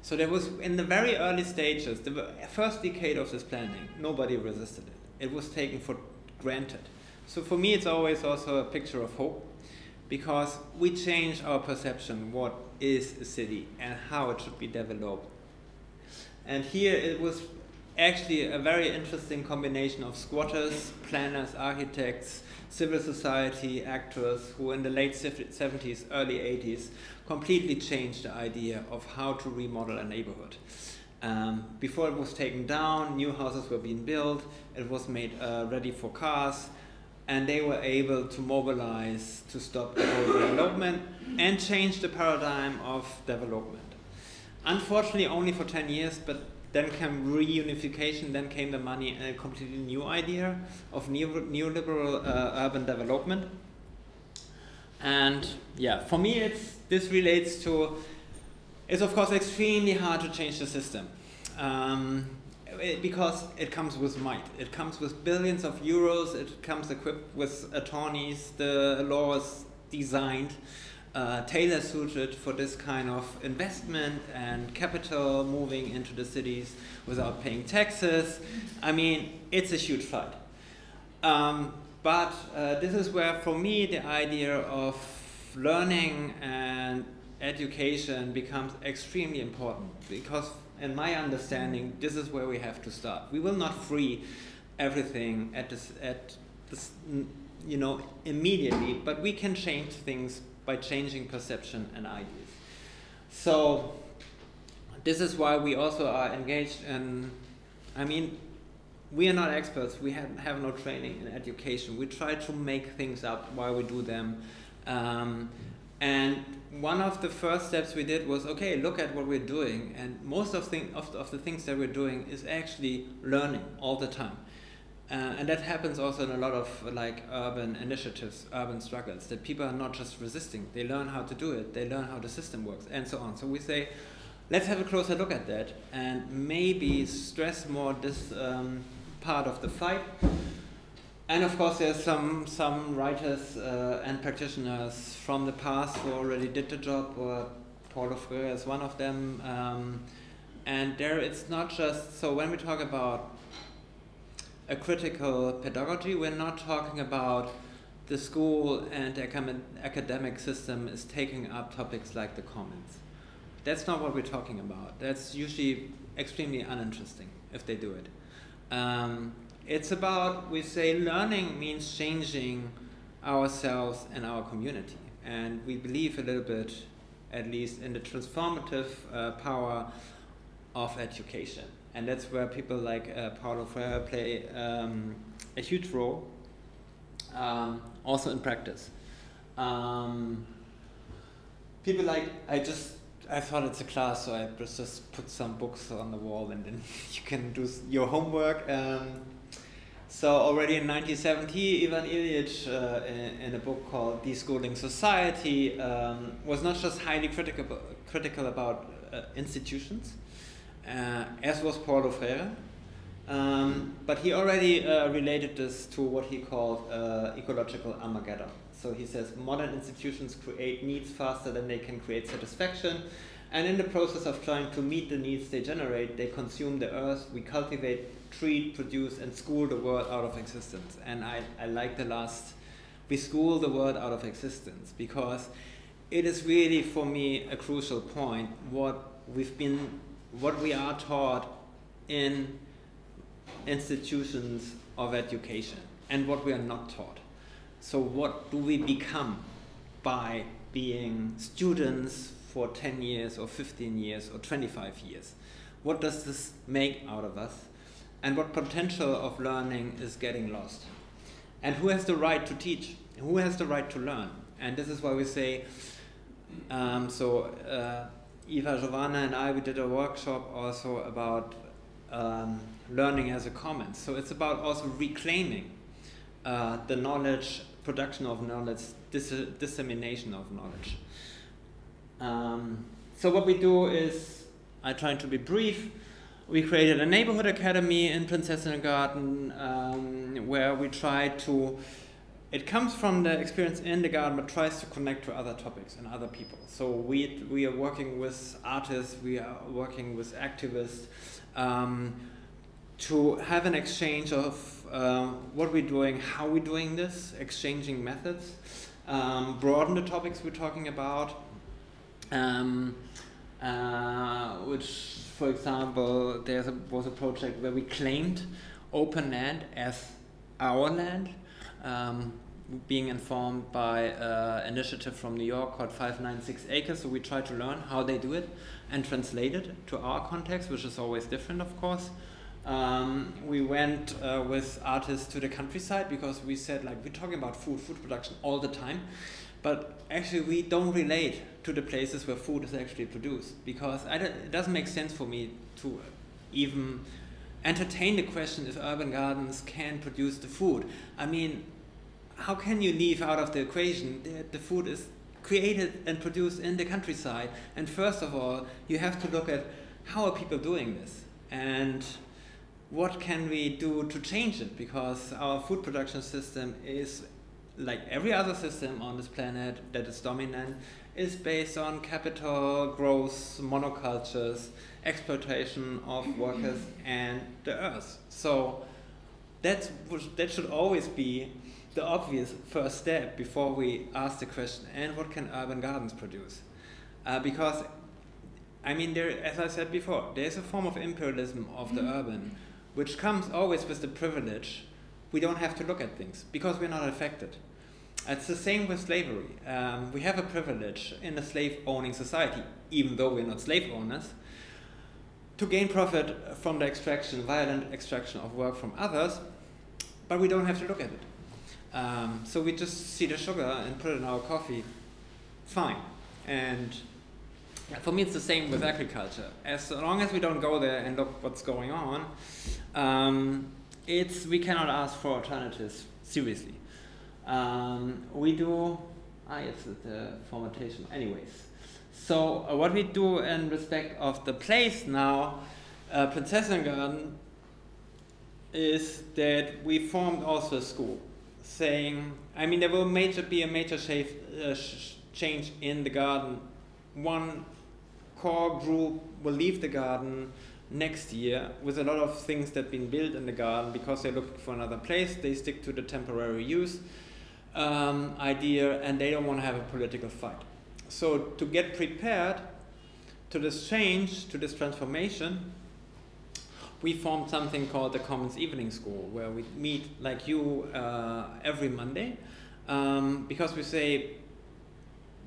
So there was, in the very early stages, the first decade of this planning, nobody resisted it. It was taken for granted. So for me, it's always also a picture of hope, because we change our perception what is a city and how it should be developed. And here it was actually a very interesting combination of squatters, planners, architects, civil society actors who in the late 70s, early 80s completely changed the idea of how to remodel a neighborhood. Before it was taken down, new houses were being built, it was made ready for cars, and they were able to mobilize to stop the whole development and change the paradigm of development. Unfortunately, only for 10 years, but then came reunification, then came the money, and a completely new idea of neoliberal urban development. And yeah, for me, this relates to, it's of course extremely hard to change the system. Because it comes with might. It comes with billions of euros, it comes equipped with attorneys, the law is designed, tailor-suited for this kind of investment and capital moving into the cities without paying taxes. I mean, it's a huge fight. But this is where, for me, the idea of learning and education becomes extremely important, because in my understanding, this is where we have to start. We will not free everything at this, you know, immediately, but we can change things by changing perception and ideas. So this is why we also are engaged in, I mean, we are not experts, we have no training in education. We try to make things up while we do them. And one of the first steps we did was, okay, look at what we're doing. And most of the things that we're doing is actually learning all the time. And that happens also in a lot of like urban initiatives, urban struggles, that people are not just resisting, they learn how to do it, they learn how the system works, and so on. So we say, let's have a closer look at that and maybe stress more this part of the fight. And of course there's some writers and practitioners from the past who already did the job, or Paula Freira is one of them. And there it's not just, so when we talk about a critical pedagogy, we're not talking about the school and the academic system is taking up topics like the commons. That's not what we're talking about. That's usually extremely uninteresting if they do it. It's about, we say, learning means changing ourselves and our community. And we believe a little bit, at least, in the transformative power of education. And that's where people like Paulo Freire play a huge role, also in practice. People like, I thought it's a class, so I just put some books on the wall and then you can do your homework. So already in 1970, Ivan Illich, in a book called Deschooling Society, was not just highly critical about institutions, as was Paulo Freire, but he already related this to what he called ecological Armageddon. So he says modern institutions create needs faster than they can create satisfaction, and in the process of trying to meet the needs they generate, they consume the earth, we cultivate, treat, produce, and school the world out of existence. And I like the last, we school the world out of existence, because it is really, for me, a crucial point, what we are taught in institutions of education and what we are not taught. So what do we become by being students for 10 years or 15 years or 25 years? What does this make out of us? And what potential of learning is getting lost? And who has the right to teach? Who has the right to learn? And this is why we say, Eva, Giovanna and I, we did a workshop also about learning as a commons. So it's about also reclaiming the knowledge, production of knowledge, dissemination of knowledge. So what we do is, I'm trying to be brief, we created a neighborhood academy in Prinzessinnengarten where we try to, it comes from the experience in the garden but tries to connect to other topics and other people. So we are working with artists, we are working with activists to have an exchange of what we're doing, how we're doing this, exchanging methods, broaden the topics we're talking about, which, for example, was a project where we claimed open land as our land, being informed by an initiative from New York called 596 Acres. So we try to learn how they do it and translate it to our context, which is always different, of course. We went with artists to the countryside because we said, like, we're talking about food production all the time, but actually we don't relate to the places where food is actually produced, because it doesn't make sense for me to even entertain the question if urban gardens can produce the food. I mean, how can you leave out of the equation that the food is created and produced in the countryside? And first of all, you have to look at how are people doing this and what can we do to change it, because our food production system is, like every other system on this planet that is dominant, is based on capital, growth, monocultures, exploitation of workers and the earth. So that should always be the obvious first step before we ask the question, and what can urban gardens produce? Because, I mean, as I said before, there's a form of imperialism of the urban, which comes always with the privilege we don't have to look at things, because we're not affected. It's the same with slavery. We have a privilege in a slave-owning society, even though we're not slave owners, to gain profit from the extraction, violent extraction of work from others, but we don't have to look at it. So we just see the sugar and put it in our coffee, fine. And for me it's the same with agriculture. As long as we don't go there and look what's going on, we cannot ask for alternatives seriously. We do, it's the formatation anyways. So what we do in respect of the place now, Prinzessinnengarten, is that we formed also a school, saying, I mean, there will be a major change in the garden. One core group will leave the garden next year with a lot of things that have been built in the garden because they're looking for another place. They stick to the temporary use idea, and they don't want to have a political fight. So to get prepared to this change, to this transformation, we formed something called the Commons Evening School, where we meet like you every Monday, because we say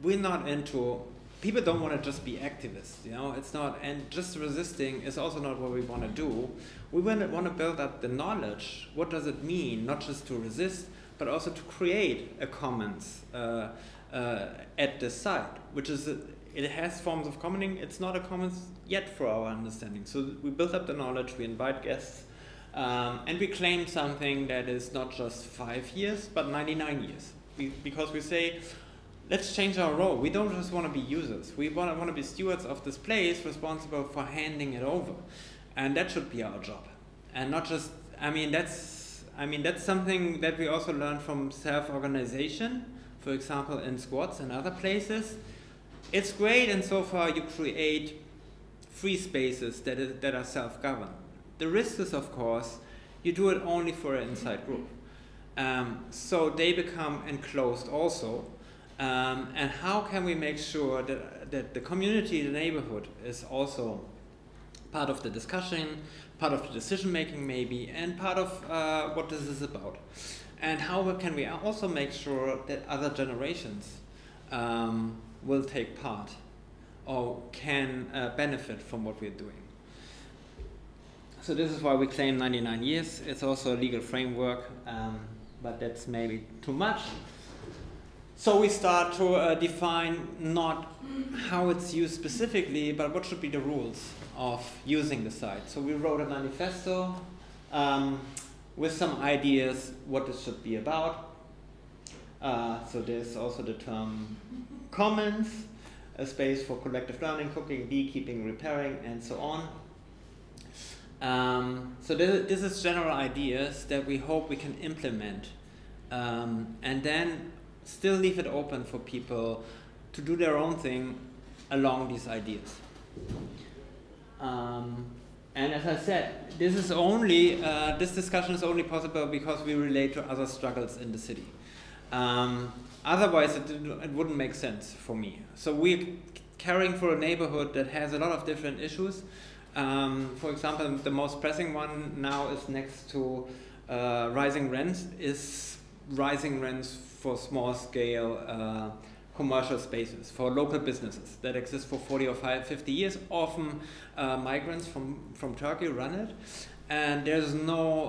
we're not into, people don't want to just be activists, you know, it's not, and just resisting is also not what we want to do. We want to build up the knowledge. What does it mean, not just to resist, but also to create a commons at the site, which is, it has forms of commoning. It's not a commons yet for our understanding. So we build up the knowledge, we invite guests, and we claim something that is not just 5 years, but 99 years. Because we say, let's change our role. We don't just want to be users. We want to be stewards of this place, responsible for handing it over. And that should be our job. And not just, I mean, that's something that we also learn from self-organization, for example, in squats and other places. It's great, and so far you create free spaces that are self-governed. The risk is, of course, you do it only for an inside group. So they become enclosed also. And how can we make sure that the community, the neighborhood, is also part of the discussion, part of the decision-making maybe, and part of what this is about? And how can we also make sure that other generations will take part or can benefit from what we're doing? So this is why we claim 99 years. It's also a legal framework, but that's maybe too much. So we start to define not how it's used specifically, but what should be the rules of using the site. So we wrote a manifesto with some ideas what this should be about. So there's also the term commons, a space for collective learning, cooking, beekeeping, repairing, and so on. So this is general ideas that we hope we can implement, and then still leave it open for people to do their own thing along these ideas. And as I said, this is only this discussion is only possible because we relate to other struggles in the city. Otherwise, it wouldn't make sense for me. So we're caring for a neighborhood that has a lot of different issues. For example, the most pressing one now is next to rising rents, is rising rents for small-scale commercial spaces, for local businesses that exist for 40 or 50 years. Often migrants from Turkey run it. And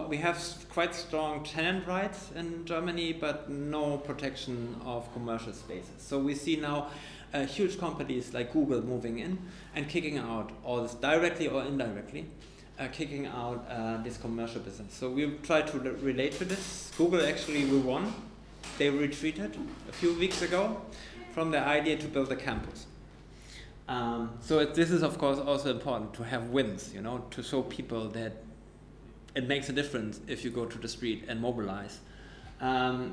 we have quite strong tenant rights in Germany, but no protection of commercial spaces. So we see now huge companies like Google moving in and kicking out all this directly or indirectly. kicking out this commercial business. So we tried to relate to this. Google actually we won. They retreated a few weeks ago from the idea to build a campus. So this is of course also important to have wins, you know, to show people that it makes a difference if you go to the street and mobilize.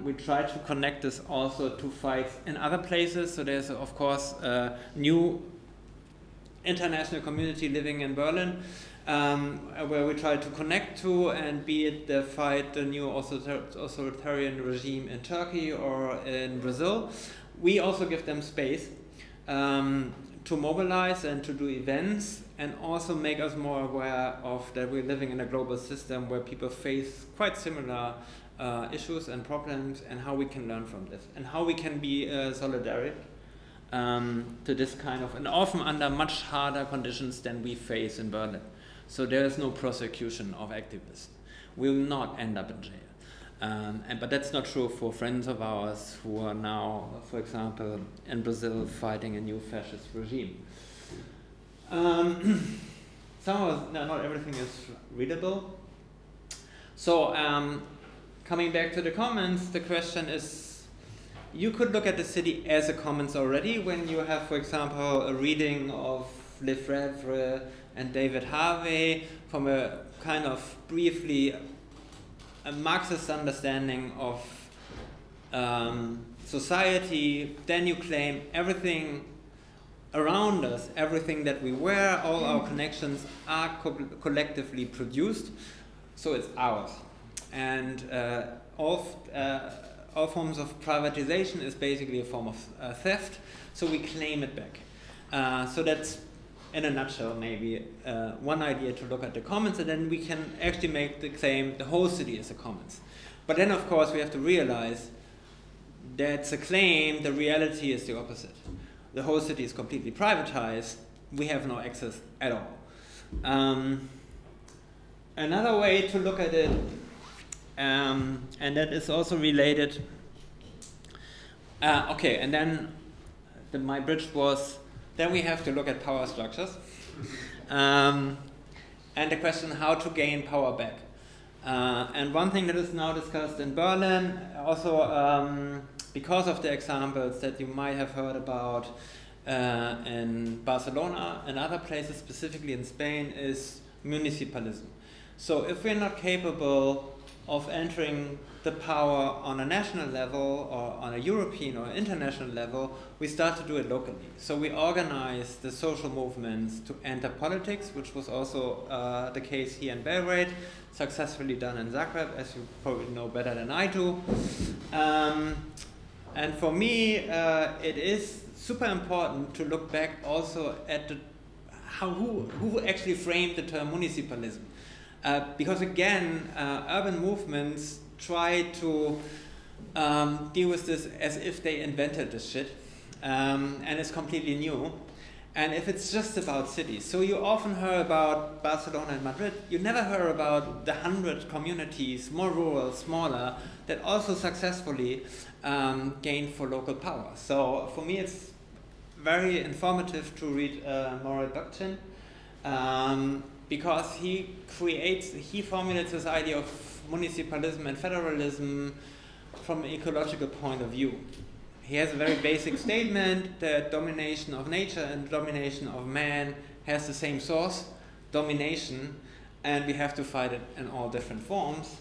We try to connect this also to fights in other places. So there's of course a new international community living in Berlin, where we try to connect to, and be it the fight the new authoritarian regime in Turkey or in Brazil, we also give them space to mobilize and to do events, and also make us more aware of that we're living in a global system where people face quite similar issues and problems, and how we can learn from this, and how we can be solidaric to this kind of, and often under much harder conditions than we face in Berlin. So there is no prosecution of activists. We will not end up in jail. But that's not true for friends of ours who are now, for example, in Brazil fighting a new fascist regime. Not everything is readable. So coming back to the commons, the question is, you could look at the city as a commons already when you have, for example, a reading of Lefebvre and David Harvey from a kind of briefly a Marxist understanding of society. Then you claim everything around us, everything that we wear, all our connections are collectively produced, so it's ours. And all forms of privatization is basically a form of theft, so we claim it back. So that's, in a nutshell, maybe one idea to look at the commons, and then we can actually make the claim the whole city is a commons. But then, of course, we have to realize that's a claim, the reality is the opposite. The whole city is completely privatized, we have no access at all. Another way to look at it, and that is also related, okay, and then my bridge was, then we have to look at power structures, and the question how to gain power back. And one thing that is now discussed in Berlin, also because of the examples that you might have heard about in Barcelona and other places, specifically in Spain, is municipalism. So if we're not capable of entering the power on a national level or on a European or international level, we start to do it locally. So we organize the social movements to enter politics, which was also the case here in Belgrade, successfully done in Zagreb, as you probably know better than I do. And for me, it is super important to look back also at who actually framed the term municipalism. Because again, urban movements try to deal with this as if they invented this shit, and it's completely new. And if it's just about cities, so you often hear about Barcelona and Madrid, you never hear about the 100 communities, more rural, smaller, that also successfully gained for local power. So for me it's very informative to read Moral Bakhtin, because he formulates this idea of municipalism and federalism from an ecological point of view. He has a very basic statement that domination of nature and domination of man has the same source, domination, and we have to fight it in all different forms.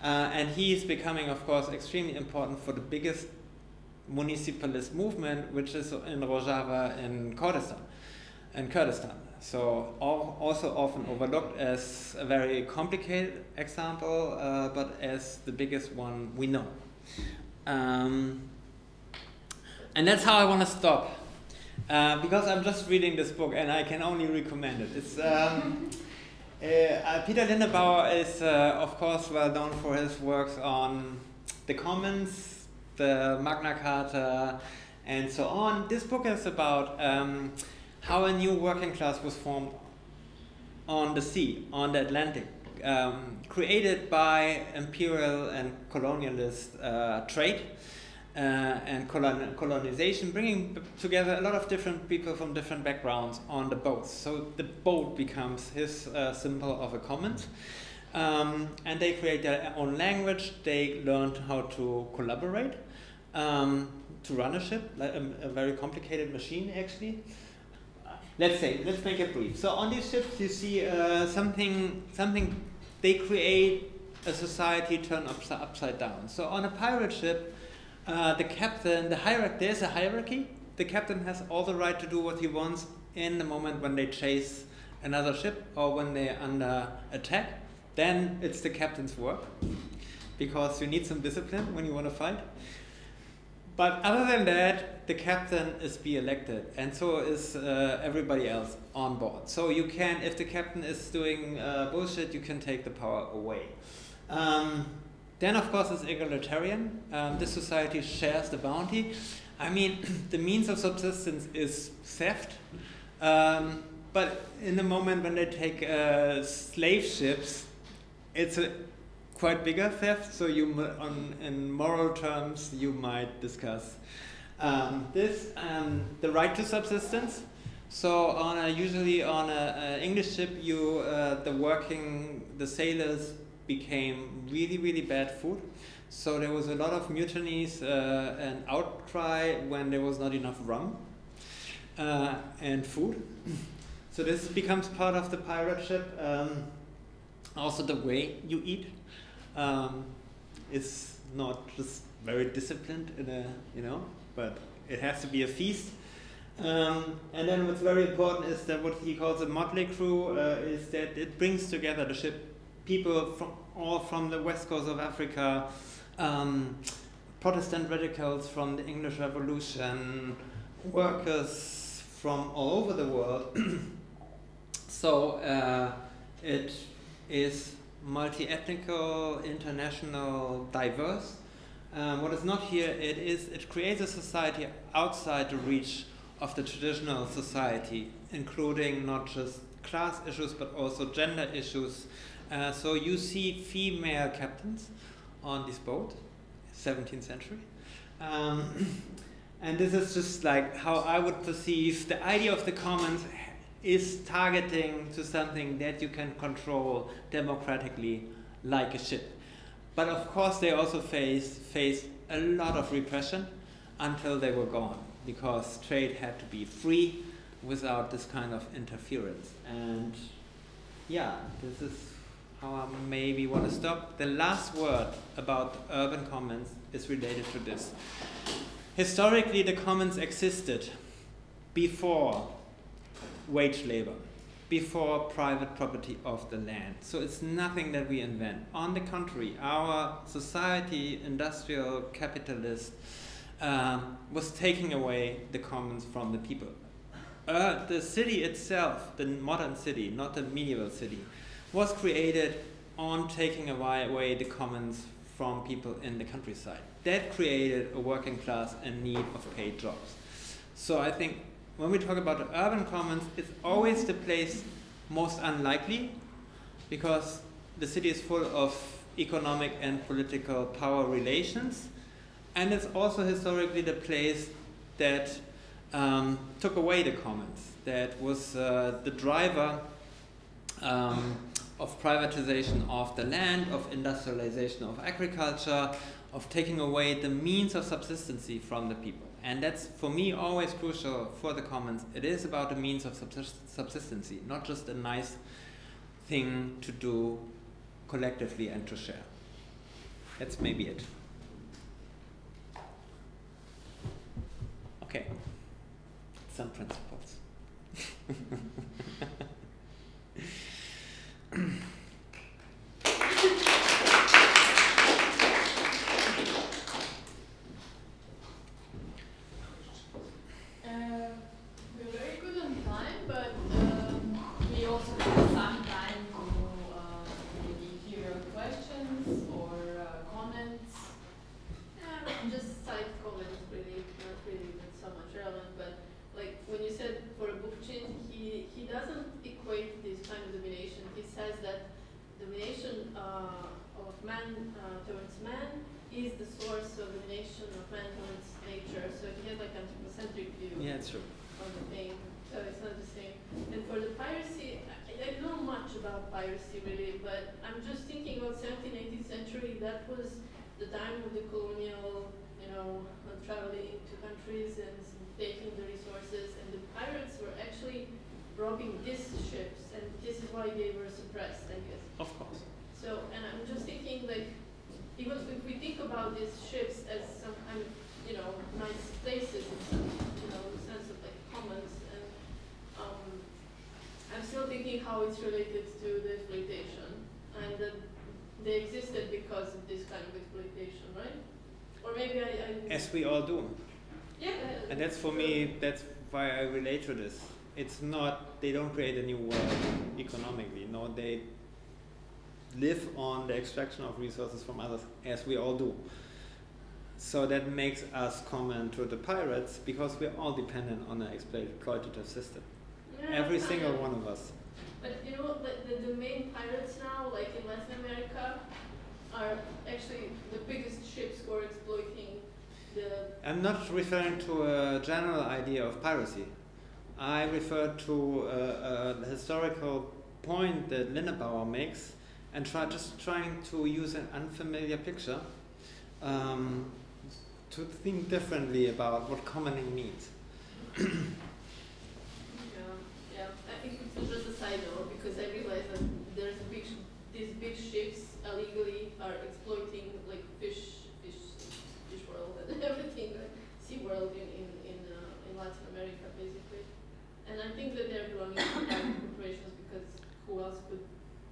And he is becoming, of course, extremely important for the biggest municipalist movement, which is in Rojava in Kurdistan. So also often overlooked as a very complicated example, but as the biggest one we know. And that's how I want to stop, because I'm just reading this book and I can only recommend it. It's Peter Lindebauer is, of course, well known for his works on the Commons, the Magna Carta, and so on. This book is about how a new working class was formed on the sea, on the Atlantic, created by imperial and colonialist trade, and colonization, bringing together a lot of different people from different backgrounds on the boat. So the boat becomes his symbol of a commons. And they create their own language. They learned how to collaborate, to run a ship, like a very complicated machine actually. Let's make it brief. So on these ships you see something, they create a society turned upside down. So on a pirate ship, the captain, there's a hierarchy. The captain has all the right to do what he wants in the moment when they chase another ship or when they're under attack. Then it's the captain's work, because you need some discipline when you want to fight. But other than that, the captain is elected, and so is everybody else on board. So you can, if the captain is doing bullshit, you can take the power away. Then of course it's egalitarian. This society shares the bounty. I mean, the means of subsistence is theft. But in the moment when they take slave ships, it's a quite bigger theft, so in moral terms you might discuss the right to subsistence. So usually on an English ship, the sailors became really bad food. So there was a lot of mutinies and outcry when there was not enough rum and food. So this becomes part of the pirate ship. Also the way you eat is not just very disciplined but it has to be a feast. And then what's very important is that what he calls a motley crew is that it brings together the ship people from the west coast of Africa, Protestant radicals from the English Revolution, workers from all over the world. So it is multi-ethnical, international, diverse. What is not here, it creates a society outside the reach of the traditional society, including not just class issues but also gender issues. So you see female captains on this boat, 17th century. And this is just like how I would perceive the idea of the commons is targeting to something that you can control democratically, like a ship. But of course they also faced a lot of repression until they were gone, because trade had to be free without this kind of interference. And yeah, this is how I maybe want to stop. The last word about urban commons is related to this. Historically, the commons existed before wage labor, before private property of the land. So it's nothing that we invent. On the contrary, our society, industrial, capitalist, was taking away the commons from the people. The city itself, the modern city, not the medieval city, was created on taking away the commons from people in the countryside. That created a working class in need of paid jobs. So I think when we talk about the urban commons, it's always the place most unlikely, because the city is full of economic and political power relations, and it's also historically the place that took away the commons, that was the driver of privatization of the land, of industrialization of agriculture, of taking away the means of subsistency from the people. And that's, for me, always crucial for the commons. It is about the means of subsistency, not just a nice thing to do collectively and to share. That's maybe it. Okay. Some principles. We're very good on time, but we also have some time to maybe hear questions or comments. Just side comments, really, not really so much relevant, but like when you said for a book change, he doesn't equate this kind of domination. He says that domination of man towards man is the source of the nation of management's nature. So he has like anthropocentric view Yeah, it's true. of the thing. So it's not the same. And for the piracy, I don't know much about piracy really, but I'm just thinking about 17th, 18th century. That was the time of the colonial, traveling to countries and taking the resources. And the pirates were actually robbing these ships, and this is why they were suppressed, I guess. Of course. So, and I'm just thinking, like, even if we think about these ships as some kind of, nice places in some, sense of like commons, and I'm still thinking how it's related to the exploitation, and that they existed because of this kind of exploitation, right? Or maybe I As we all do. yeah. And that's for me, that's why I relate to this. It's not, they don't create a new world economically. No, they live on the extraction of resources from others, as we all do. So that makes us common to the pirates, because we're all dependent on an exploitative system. Yeah, Every single one of us. But the main pirates now, like in Latin America, are actually the biggest ships who are exploiting the... I'm not referring to a general idea of piracy. I refer to a historical point that Linnebauer makes, and trying to use an unfamiliar picture to think differently about what commoning means. Yeah. I think it's just a side note, because I realize that there's these big ships illegally are exploiting like fish world and everything, like sea world in Latin America basically. And I think that they're belonging to private corporations, because who else could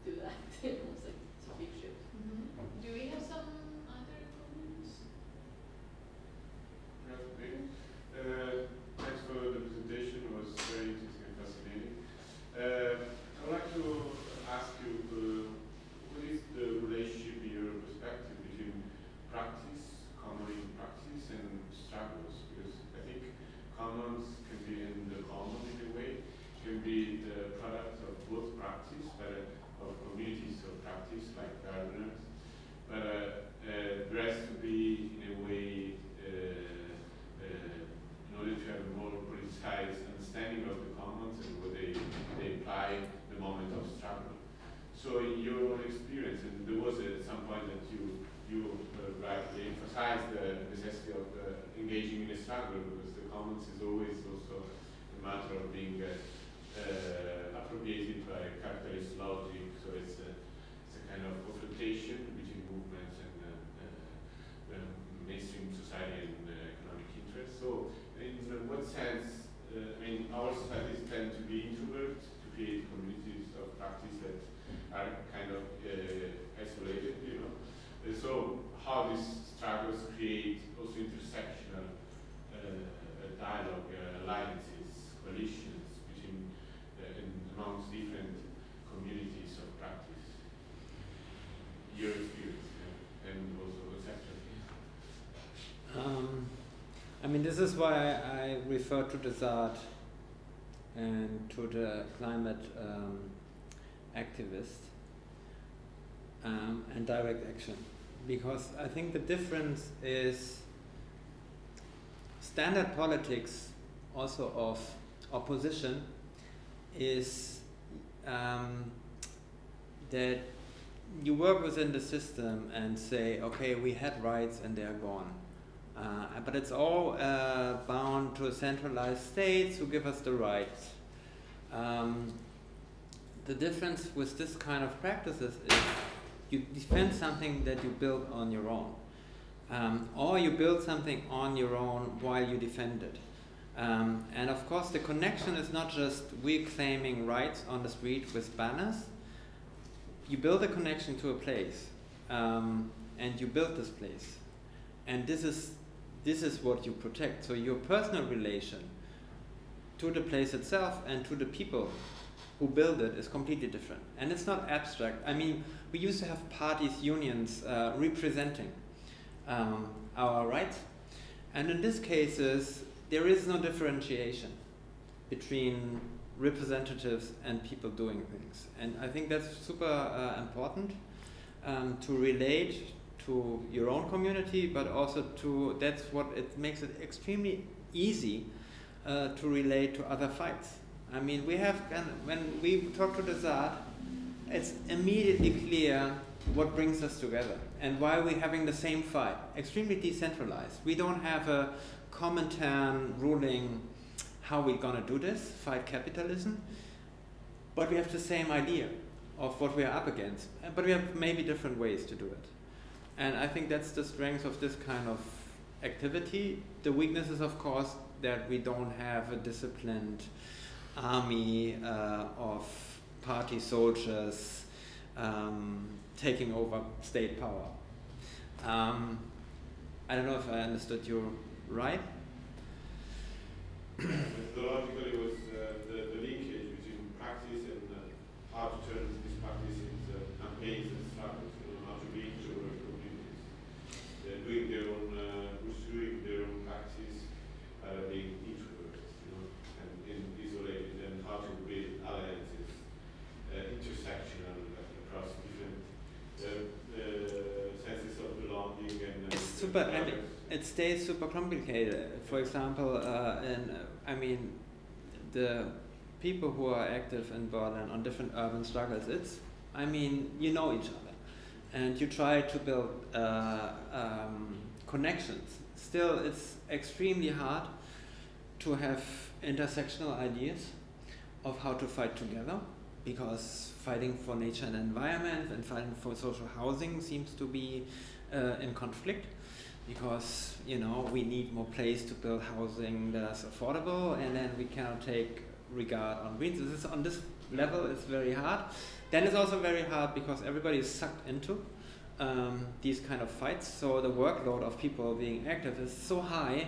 do that? It's like it's a big ship. Do we have some other comments? Thanks for the presentation. It was very interesting and fascinating. I would like to ask you, what is the relationship in your perspective between practice, common practice, and struggles? Because I think commons can be in the common in a way, can be the product of both practice, but of communities of practice like gardeners. But there has to be in a way, in order to have a more politicized understanding of the commons and what they imply the moment of struggle. So in your own experience, and there was at some point that you rightly emphasized the necessity of engaging in a struggle, because the commons is always also a matter of being appropriated by capitalist logic. So it's a kind of confrontation between movements and mainstream society and economic interests. So in what sense, our societies tend to be introvert, to create communities of practice that are kind of isolated, So how these struggles create also intersectional dialogue, alliances, coalitions between amongst different communities of practice. Your experience, and also conceptually. This is why I refer to the ZAD and to the climate activist and direct action, because I think the difference is standard politics also of opposition is that you work within the system and say, okay, we had rights and they are gone. But it's all bound to centralized states who give us the rights. The difference with this kind of practices is you defend something that you build on your own. Or you build something on your own while you defend it. And of course the connection is not just we claiming rights on the street with banners. You build a connection to a place, and you build this place. And this is what you protect. So your personal relation to the place itself and to the people who build it is completely different. And it's not abstract. We used to have parties, unions representing our rights. And in these cases, there is no differentiation between representatives and people doing things. And I think that's super important to relate to your own community, but also to, that's what it makes it extremely easy to relate to other fights. I mean, we have, when we talk to the Saat, it's immediately clear what brings us together and why we're having the same fight. Extremely decentralized. We don't have a Comintern ruling how we're gonna do this, fight capitalism, but we have the same idea of what we are up against, but we have maybe different ways to do it. And I think that's the strength of this kind of activity. The weakness is, of course, that we don't have a disciplined army of party soldiers taking over state power. I don't know if I understood you right. Methodologically, it was the linkage between practice and how to turn this practice into campaigns and struggles, how to reach over communities. They're doing their own, pursuing their own practice, being introverts, and isolated, and how to build alliances, intersectional across different senses of belonging and. It's super. I mean, it stays super complicated. For example, I mean, the people who are active in Berlin on different urban struggles, it's, I mean, you know each other, and you try to build connections. Still, it's extremely hard to have intersectional ideas of how to fight together, because fighting for nature and environment and fighting for social housing seems to be in conflict. Because, you know, we need more place to build housing that's affordable, and then we cannot take regard on green. So this, on this level, it's very hard. Then it's also very hard because everybody is sucked into these kind of fights. So the workload of people being active is so high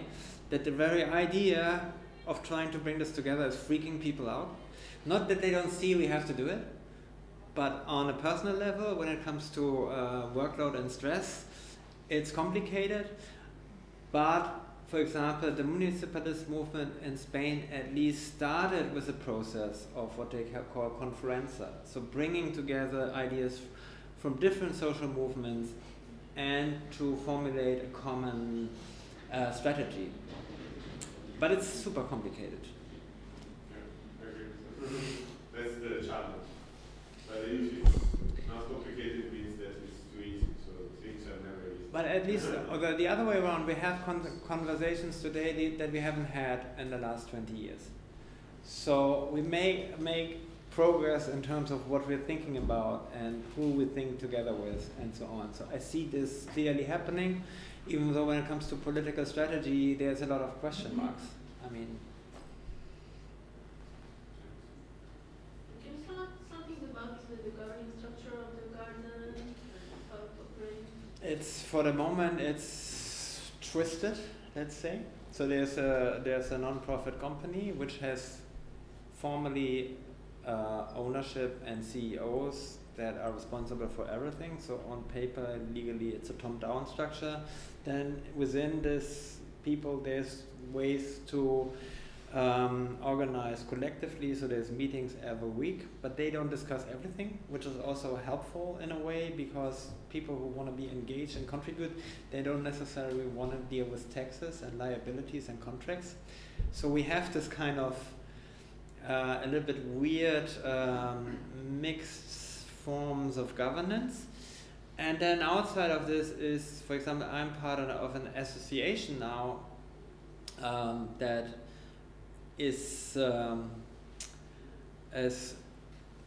that the very idea of trying to bring this together is freaking people out. Not that they don't see we have to do it, but on a personal level, when it comes to workload and stress, it's complicated. But, for example, the municipalist movement in Spain at least started with a process of what they call conferenza. So bringing together ideas from different social movements and to formulate a common strategy. But it's super complicated. That's the challenge. But if it's not complicated, it means that it's too easy. So things are never easy. But at least, the other way around, we have conversations today that we haven't had in the last 20 years. So we may make progress in terms of what we're thinking about and who we think together with and so on. So I see this clearly happening, even though when it comes to political strategy, there's a lot of question marks. I mean, can you tell us something about the governing structure of the garden and how it operates? it's, for the moment, it's twisted, let's say. So there's a non-profit company which has formally ownership and CEOs that are responsible for everything. So on paper, legally, it's a top-down structure. Then within this people, there's ways to organize collectively. So there's meetings every week, but they don't discuss everything, which is also helpful in a way, because people who want to be engaged and contribute, they don't necessarily want to deal with taxes and liabilities and contracts. So we have this kind of a little bit weird mixed forms of governance. And then outside of this is, for example, I'm part of an association now that is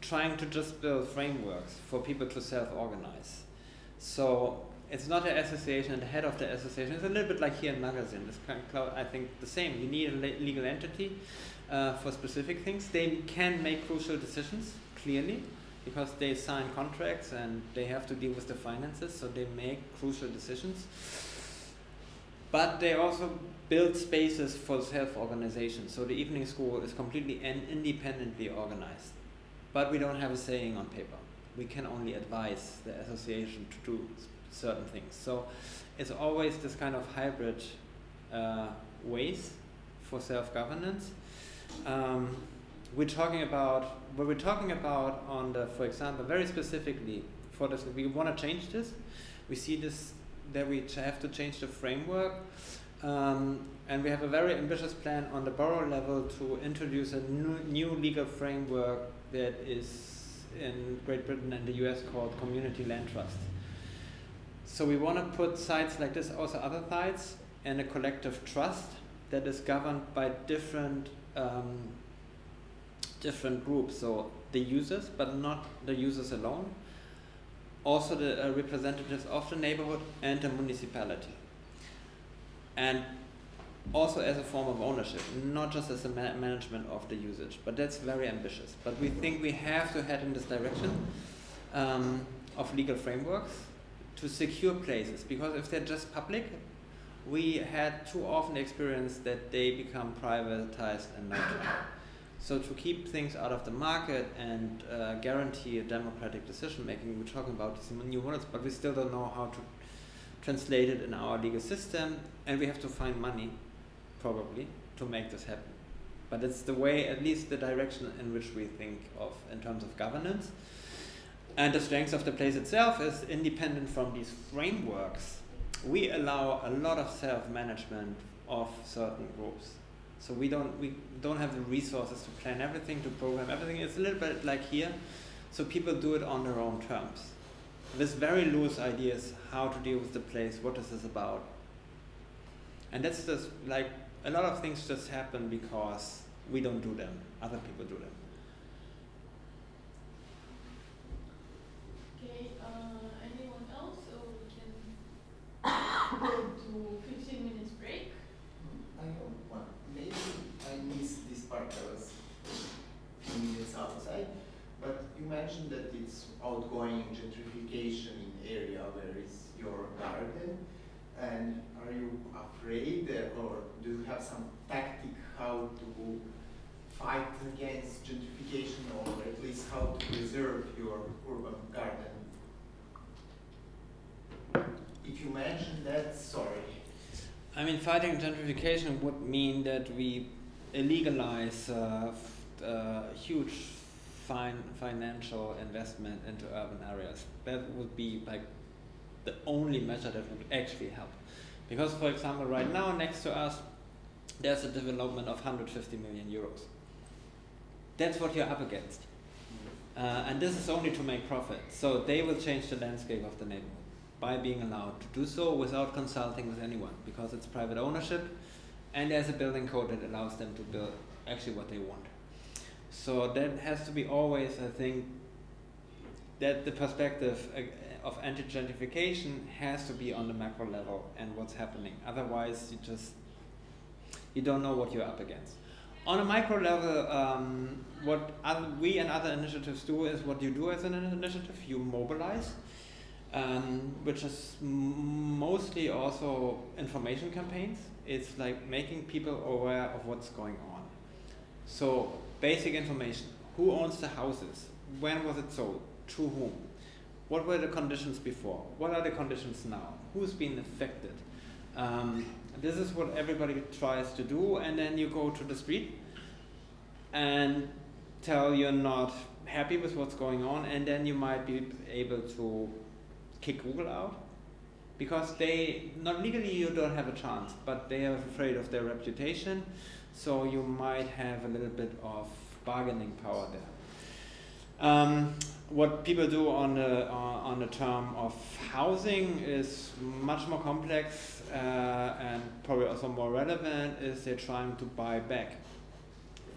trying to just build frameworks for people to self-organize. So it's not an association, and the head of the association is a little bit like here in Magazine. It's kind of, I think, the same. You need a legal entity for specific things. They can make crucial decisions, clearly, because they sign contracts and they have to deal with the finances, so they make crucial decisions. But they also build spaces for self-organization. So the evening school is completely and independently organized. But we don't have a saying on paper. We can only advise the association to do certain things. So it's always this kind of hybrid ways for self-governance. We're talking about on the, for example, very specifically for this, we want to change this. We see this have to change the framework. And we have a very ambitious plan on the borough level to introduce a new legal framework that is in Great Britain and the US called community land trust. So we want to put sites like this, also other sites, in a collective trust that is governed by different groups. So the users, but not the users alone. Also the representatives of the neighborhood and the municipality. And also as a form of ownership, not just as a management of the usage, but that's very ambitious. But we think we have to head in this direction of legal frameworks to secure places, because if they're just public, we had too often experienced that they become privatized and not. So to keep things out of the market and guarantee a democratic decision making, we're talking about these new models, but we still don't know how to translate it in our legal system, and we have to find money, probably, to make this happen. But it's the way, at least the direction in which we think of in terms of governance. And the strength of the place itself is independent from these frameworks. We allow a lot of self-management of certain groups. So we don't have the resources to plan everything, to program everything. It's a little bit like here. So people do it on their own terms, with very loose ideas how to deal with the place, what is this about. And that's just like, a lot of things just happen because we don't do them, other people do them. Okay, anyone else? So we can go to 15 minutes break. I have one. Maybe I missed this part. I was a few minutes outside. But you mentioned that it's outgoing gentrification in area where is your garden. And are you afraid, or do you have some tactic how to fight against gentrification, or at least how to preserve your urban garden? If you mentioned that, sorry. I mean, fighting gentrification would mean that we illegalize huge financial investment into urban areas. That would be like the only measure that would actually help. Because, for example, right now next to us, there's a development of 150 million euros. That's what you're up against. And this is only to make profit. So they will change the landscape of the neighborhood by being allowed to do so without consulting with anyone, because it's private ownership and there's a building code that allows them to build actually what they want. So that has to be always, I think, that the perspective of anti-gentrification has to be on the macro level and what's happening. Otherwise, you don't know what you're up against. On a micro level, what we and other initiatives do is what you do as an initiative, you mobilize, which is mostly also information campaigns. It's like making people aware of what's going on. So basic information: who owns the houses, when was it sold, to whom, what were the conditions before, what are the conditions now, who's been affected. This is what everybody tries to do, and then you go to the street and tell you're not happy with what's going on, and then you might be able to kick Google out, because not legally you don't have a chance, but they are afraid of their reputation, so you might have a little bit of bargaining power there. What people do on the term of housing is much more complex and probably also more relevant, is they're trying to buy back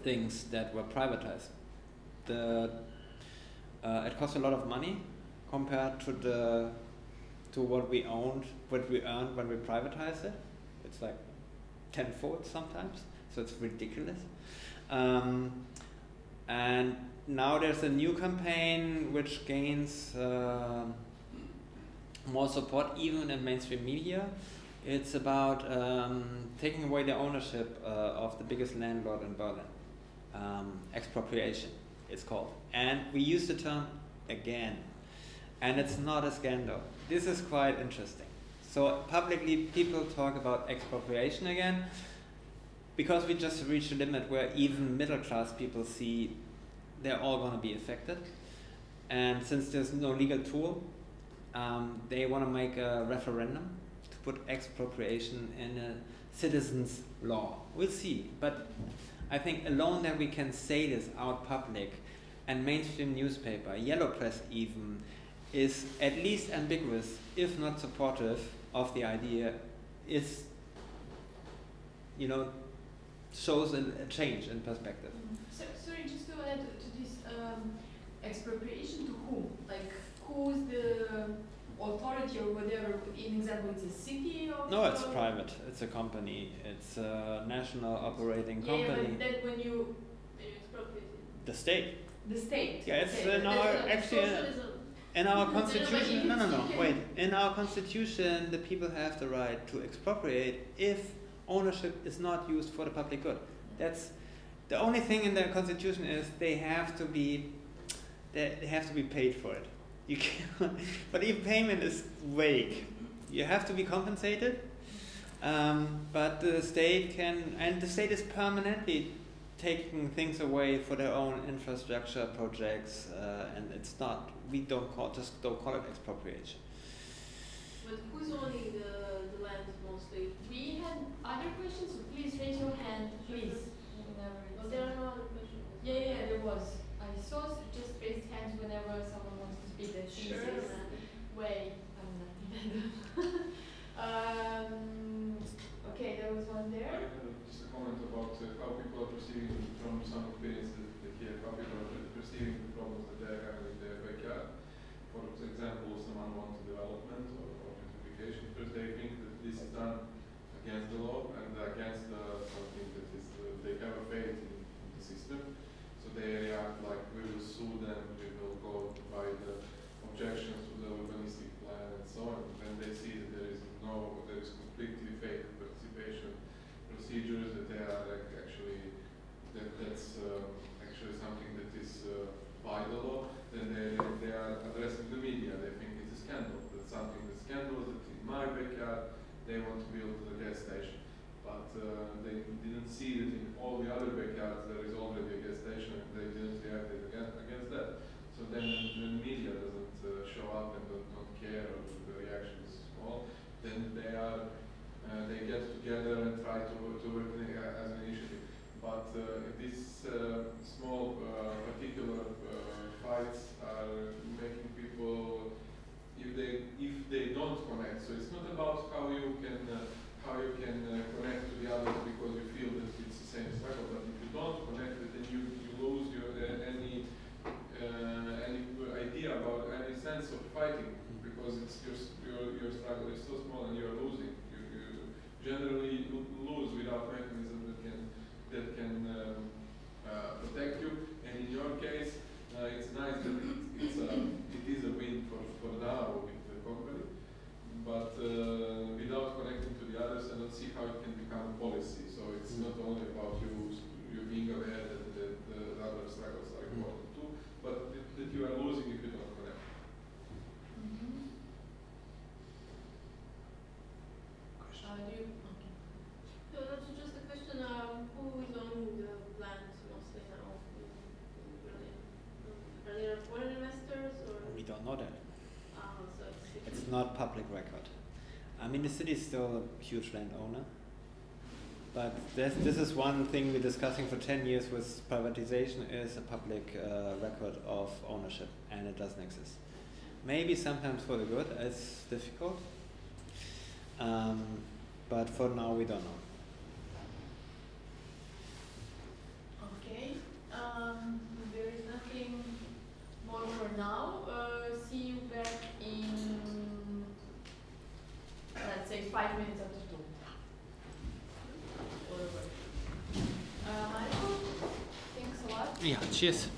things that were privatized. It costs a lot of money compared to what we owned, what we earned when we privatized it. It's like tenfold sometimes, so it's ridiculous. And now there's a new campaign which gains more support even in mainstream media. It's about taking away the ownership of the biggest landlord in Berlin. Expropriation, it's called. And we use the term again. And it's not a scandal. This is quite interesting. So publicly people talk about expropriation again, because we just reached a limit where even middle class people see they're all going to be affected. And since there's no legal tool, they want to make a referendum to put expropriation in a citizens' law. We'll see, but I think alone that we can say this out public, and mainstream newspaper, yellow press even, is at least ambiguous, if not supportive of the idea, is, you know, shows a change in perspective. So, sorry, just to add to this, expropriation to whom? Like, who's the authority or whatever? In example, it's a city or? No, it's private. It's a company. It's a national operating company. Yeah, but then when you expropriate the state. The state. Yeah, it's okay. in our actually in our constitution. No. Wait. In our constitution, the people have the right to expropriate if ownership is not used for the public good. That's the only thing in the constitution is they have to be paid for it. You can't, but even payment is vague. You have to be compensated, but the state can, and the state is permanently taking things away for their own infrastructure projects, and it's not. We don't call it expropriation. But who's owning the land mostly? We had other questions, so please raise your hand, please. Oh, there are no other questions. Yeah, there was. I saw just raised hands whenever someone wants to speak. That's Sure. easiest way. Okay, there was one I there. have just a comment about how people are perceiving, from some experiences that here, how people are perceiving the problems that they have with their backyard. For example, someone wants development or gentrification. First, they think that this is done against the law and against something that is, they have a faith in the system. So they react like, we will sue them, we will go by the objections to the urbanistic plan and so on. When they see that there is completely fake participation procedures, that they are like actually, that's actually something that is by the law, then they are addressing the media. They think it's a scandal. That's something that's scandalous, that in my backyard they want to build a gas station. But they didn't see that in all the other backyards there is already a gas station, and they didn't react against that. So then the media doesn't show up and don't care, or the reaction is small. Then they get together and try to work as an initiative. But if these small particular fights are making people, if they don't connect, so it's not about how you can connect to the others because you feel that it's the same struggle. But if you don't connect, then you lose your any idea about any sense of fighting, because it's your struggle is so small and you are losing. You generally lose without mechanism that can protect you. And in your case, it's nice that it is a win for now with the company, but without connecting to the others, I don't see how it can become a policy. So it's not only about you being aware that the other struggles are important too, but that you are losing if you don't connect. So that's just a question of who is owning the land mostly now in Berlin? Are there foreign investors or? We don't know that. So It's not public record. I mean, the city is still a huge landowner, but this is one thing we're discussing for 10 years with privatization, is a public record of ownership, and it doesn't exist. Maybe sometimes for the good, it's difficult, but for now we don't know. Okay. There is nothing more for now. See you back in, let's say, 5 minutes after 2. Michael, thanks a lot. Yeah, cheers.